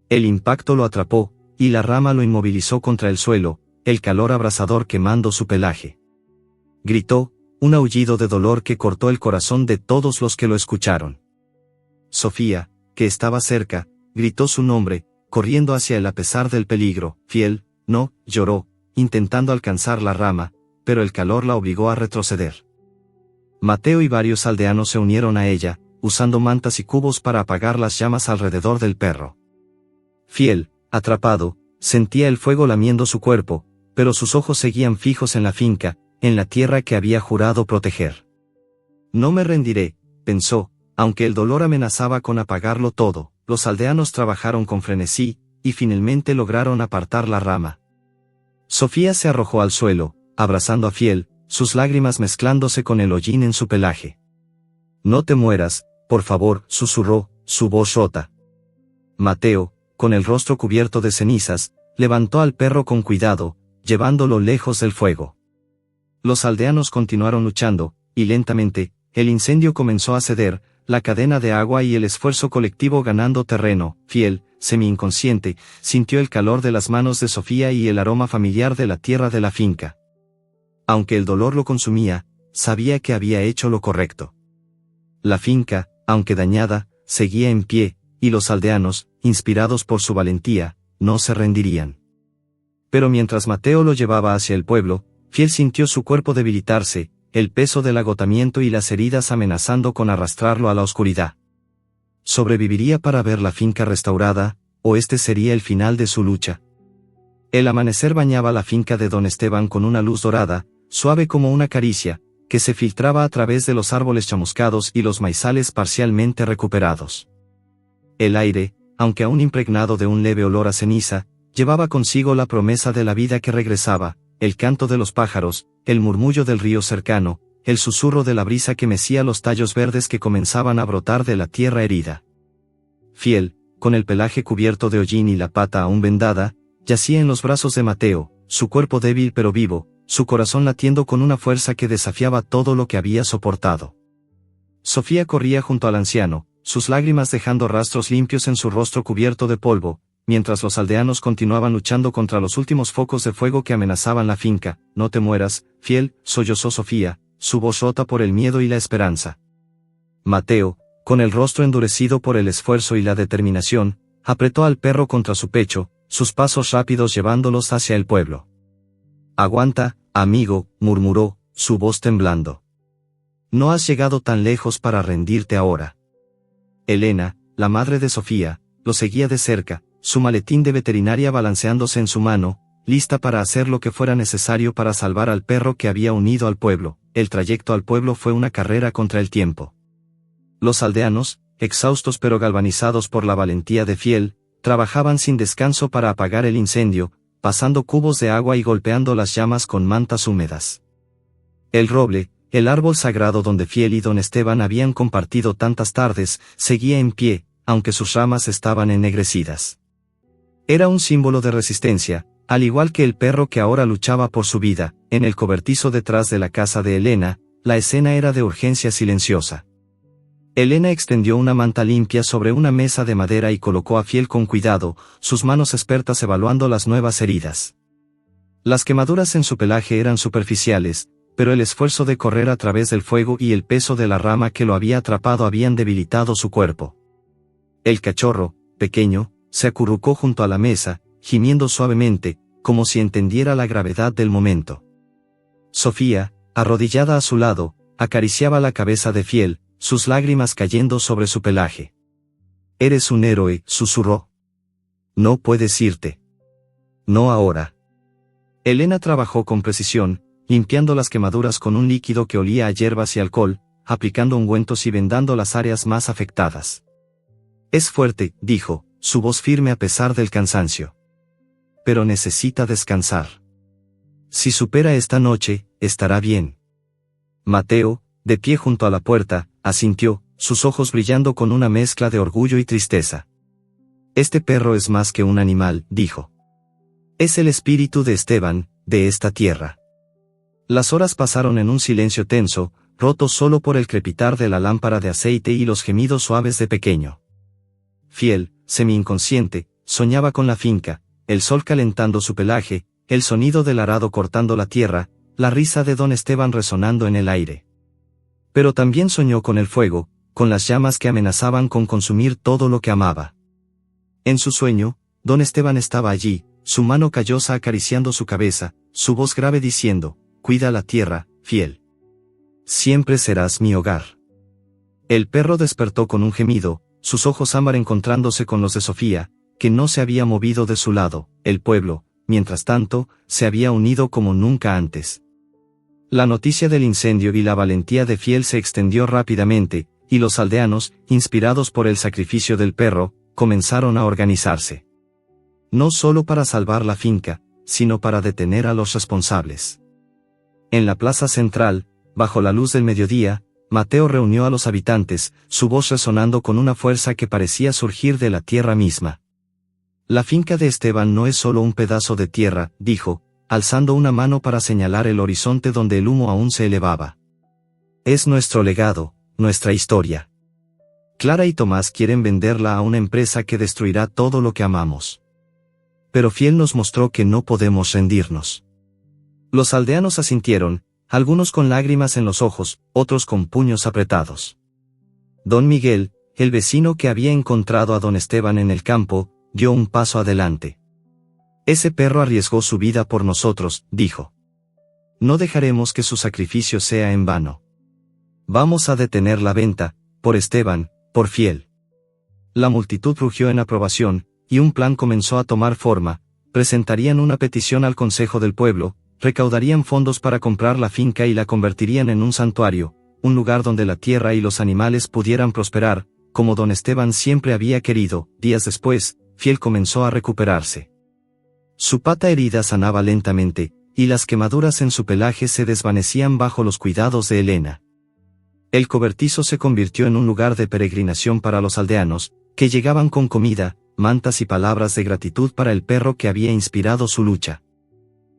El impacto lo atrapó, y la rama lo inmovilizó contra el suelo, el calor abrasador quemando su pelaje. Gritó, un aullido de dolor que cortó el corazón de todos los que lo escucharon. Sofía, que estaba cerca, gritó su nombre, corriendo hacia él a pesar del peligro. Fiel, no, lloró, intentando alcanzar la rama, pero el calor la obligó a retroceder. Mateo y varios aldeanos se unieron a ella, usando mantas y cubos para apagar las llamas alrededor del perro. Fiel, atrapado, sentía el fuego lamiendo su cuerpo, pero sus ojos seguían fijos en la finca, en la tierra que había jurado proteger. No me rendiré, pensó, aunque el dolor amenazaba con apagarlo todo. Los aldeanos trabajaron con frenesí, y finalmente lograron apartar la rama. Sofía se arrojó al suelo, abrazando a Fiel, sus lágrimas mezclándose con el hollín en su pelaje. No te mueras, por favor, susurró, su voz rota. Mateo, con el rostro cubierto de cenizas, levantó al perro con cuidado, llevándolo lejos del fuego. Los aldeanos continuaron luchando, y lentamente, el incendio comenzó a ceder, la cadena de agua y el esfuerzo colectivo ganando terreno. Fiel, semi-inconsciente, sintió el calor de las manos de Sofía y el aroma familiar de la tierra de la finca. Aunque el dolor lo consumía, sabía que había hecho lo correcto. La finca, aunque dañada, seguía en pie, y los aldeanos, inspirados por su valentía, no se rendirían. Pero mientras Mateo lo llevaba hacia el pueblo, Fiel sintió su cuerpo debilitarse, el peso del agotamiento y las heridas amenazando con arrastrarlo a la oscuridad. ¿Sobreviviría para ver la finca restaurada, o este sería el final de su lucha? El amanecer bañaba la finca de don Esteban con una luz dorada, suave como una caricia, que se filtraba a través de los árboles chamuscados y los maizales parcialmente recuperados. El aire, aunque aún impregnado de un leve olor a ceniza, llevaba consigo la promesa de la vida que regresaba, el canto de los pájaros, el murmullo del río cercano, el susurro de la brisa que mecía los tallos verdes que comenzaban a brotar de la tierra herida. Fiel, con el pelaje cubierto de hollín y la pata aún vendada, yacía en los brazos de Mateo, su cuerpo débil pero vivo, su corazón latiendo con una fuerza que desafiaba todo lo que había soportado. Sofía corría junto al anciano, sus lágrimas dejando rastros limpios en su rostro cubierto de polvo, mientras los aldeanos continuaban luchando contra los últimos focos de fuego que amenazaban la finca. No te mueras, Fiel, sollozó Sofía, su voz rota por el miedo y la esperanza. Mateo, con el rostro endurecido por el esfuerzo y la determinación, apretó al perro contra su pecho, sus pasos rápidos llevándolos hacia el pueblo. Aguanta, amigo, murmuró, su voz temblando. No has llegado tan lejos para rendirte ahora. Elena, la madre de Sofía, lo seguía de cerca, su maletín de veterinaria balanceándose en su mano, lista para hacer lo que fuera necesario para salvar al perro que había unido al pueblo. El trayecto al pueblo fue una carrera contra el tiempo. Los aldeanos, exhaustos pero galvanizados por la valentía de Fiel, trabajaban sin descanso para apagar el incendio, pasando cubos de agua y golpeando las llamas con mantas húmedas. El roble, el árbol sagrado donde Fiel y don Esteban habían compartido tantas tardes, seguía en pie, aunque sus ramas estaban ennegrecidas. Era un símbolo de resistencia, al igual que el perro que ahora luchaba por su vida. En el cobertizo detrás de la casa de Elena, la escena era de urgencia silenciosa. Elena extendió una manta limpia sobre una mesa de madera y colocó a Fiel con cuidado, sus manos expertas evaluando las nuevas heridas. Las quemaduras en su pelaje eran superficiales, pero el esfuerzo de correr a través del fuego y el peso de la rama que lo había atrapado habían debilitado su cuerpo. El cachorro, pequeño, se acurrucó junto a la mesa, gimiendo suavemente, como si entendiera la gravedad del momento. Sofía, arrodillada a su lado, acariciaba la cabeza de Fiel, sus lágrimas cayendo sobre su pelaje. «Eres un héroe», susurró. «No puedes irte. No ahora». Elena trabajó con precisión, limpiando las quemaduras con un líquido que olía a hierbas y alcohol, aplicando ungüentos y vendando las áreas más afectadas. «Es fuerte», dijo, su voz firme a pesar del cansancio. «Pero necesita descansar. Si supera esta noche, estará bien». Mateo, de pie junto a la puerta, asintió, sus ojos brillando con una mezcla de orgullo y tristeza. «Este perro es más que un animal», dijo. «Es el espíritu de Esteban, de esta tierra. Las horas pasaron en un silencio tenso, roto solo por el crepitar de la lámpara de aceite y los gemidos suaves de Pequeño. Fiel, semi-inconsciente, soñaba con la finca, el sol calentando su pelaje, el sonido del arado cortando la tierra, la risa de don Esteban resonando en el aire. Pero también soñó con el fuego, con las llamas que amenazaban con consumir todo lo que amaba. En su sueño, don Esteban estaba allí, su mano callosa acariciando su cabeza, su voz grave diciendo: «Cuida la tierra, Fiel. Siempre serás mi hogar». El perro despertó con un gemido, sus ojos ámbar encontrándose con los de Sofía, que no se había movido de su lado. El pueblo, mientras tanto, se había unido como nunca antes. La noticia del incendio y la valentía de Fiel se extendió rápidamente, y los aldeanos, inspirados por el sacrificio del perro, comenzaron a organizarse. No solo para salvar la finca, sino para detener a los responsables. En la plaza central, bajo la luz del mediodía, Mateo reunió a los habitantes, su voz resonando con una fuerza que parecía surgir de la tierra misma. «La finca de Esteban no es solo un pedazo de tierra», dijo, alzando una mano para señalar el horizonte donde el humo aún se elevaba. «Es nuestro legado, nuestra historia. Clara y Tomás quieren venderla a una empresa que destruirá todo lo que amamos. Pero Fiel nos mostró que no podemos rendirnos». Los aldeanos asintieron, algunos con lágrimas en los ojos, otros con puños apretados. Don Miguel, el vecino que había encontrado a don Esteban en el campo, dio un paso adelante. «Ese perro arriesgó su vida por nosotros», dijo. «No dejaremos que su sacrificio sea en vano. Vamos a detener la venta, por Esteban, por Fiel». La multitud rugió en aprobación, y un plan comenzó a tomar forma. Presentarían una petición al Consejo del Pueblo, recaudarían fondos para comprar la finca y la convertirían en un santuario, un lugar donde la tierra y los animales pudieran prosperar, como don Esteban siempre había querido. Días después, Fiel comenzó a recuperarse. Su pata herida sanaba lentamente, y las quemaduras en su pelaje se desvanecían bajo los cuidados de Elena. El cobertizo se convirtió en un lugar de peregrinación para los aldeanos, que llegaban con comida, mantas y palabras de gratitud para el perro que había inspirado su lucha.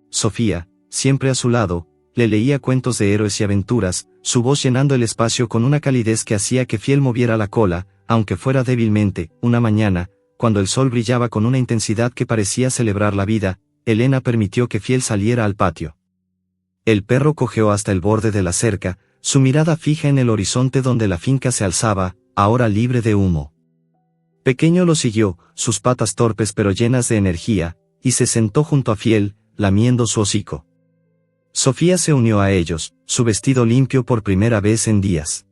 Sofía, siempre a su lado, le leía cuentos de héroes y aventuras, su voz llenando el espacio con una calidez que hacía que Fiel moviera la cola, aunque fuera débilmente. Una mañana, cuando el sol brillaba con una intensidad que parecía celebrar la vida, Elena permitió que Fiel saliera al patio. El perro cojeó hasta el borde de la cerca, su mirada fija en el horizonte donde la finca se alzaba, ahora libre de humo. Pequeño lo siguió, sus patas torpes pero llenas de energía, y se sentó junto a Fiel, lamiendo su hocico. Sofía se unió a ellos, su vestido limpio por primera vez en días.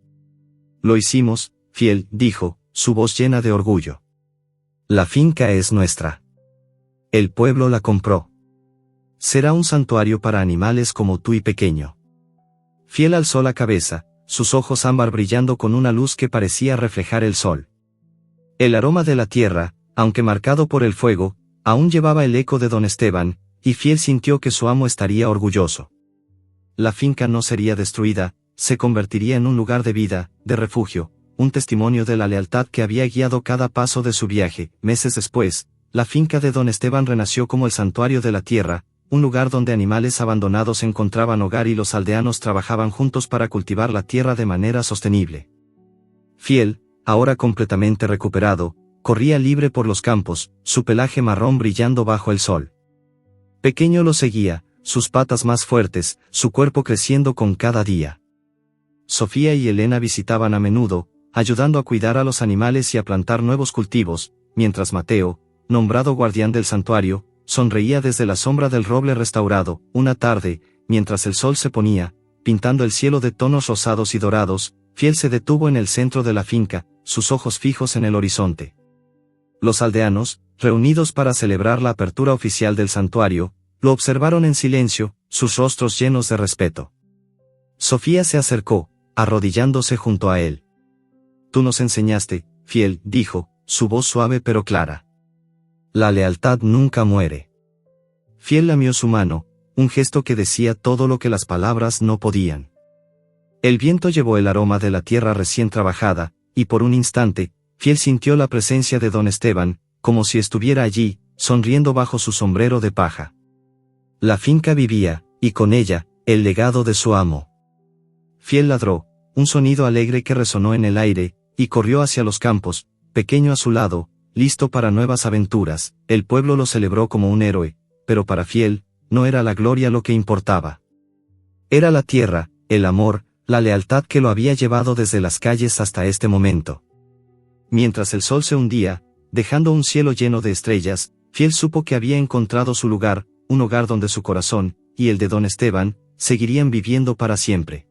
«Lo hicimos, Fiel», dijo, su voz llena de orgullo. «La finca es nuestra. El pueblo la compró. Será un santuario para animales como tú y Pequeño». Fiel alzó la cabeza, sus ojos ámbar brillando con una luz que parecía reflejar el sol. El aroma de la tierra, aunque marcado por el fuego, aún llevaba el eco de don Esteban, y Fiel sintió que su amo estaría orgulloso. La finca no sería destruida, se convertiría en un lugar de vida, de refugio, un testimonio de la lealtad que había guiado cada paso de su viaje. Meses después, la finca de don Esteban renació como el santuario de la tierra, un lugar donde animales abandonados encontraban hogar y los aldeanos trabajaban juntos para cultivar la tierra de manera sostenible. Fiel, ahora completamente recuperado, corría libre por los campos, su pelaje marrón brillando bajo el sol. Pequeño lo seguía, sus patas más fuertes, su cuerpo creciendo con cada día. Sofía y Elena visitaban a menudo, ayudando a cuidar a los animales y a plantar nuevos cultivos, mientras Mateo, nombrado guardián del santuario, sonreía desde la sombra del roble restaurado. Una tarde, mientras el sol se ponía, pintando el cielo de tonos rosados y dorados, Fiel se detuvo en el centro de la finca, sus ojos fijos en el horizonte. Los aldeanos, reunidos para celebrar la apertura oficial del santuario, lo observaron en silencio, sus rostros llenos de respeto. Sofía se acercó, arrodillándose junto a él. «Tú nos enseñaste, Fiel», dijo, su voz suave pero clara. «La lealtad nunca muere». Fiel lamió su mano, un gesto que decía todo lo que las palabras no podían. El viento llevó el aroma de la tierra recién trabajada, y por un instante, Fiel sintió la presencia de don Esteban, como si estuviera allí, sonriendo bajo su sombrero de paja. La finca vivía, y con ella, el legado de su amo. Fiel ladró, un sonido alegre que resonó en el aire, y corrió hacia los campos, pequeño a su lado, listo para nuevas aventuras. El pueblo lo celebró como un héroe, pero para Fiel, no era la gloria lo que importaba. Era la tierra, el amor, la lealtad que lo había llevado desde las calles hasta este momento. Mientras el sol se hundía, dejando un cielo lleno de estrellas, Fiel supo que había encontrado su lugar, un hogar donde su corazón, y el de don Esteban, seguirían viviendo para siempre.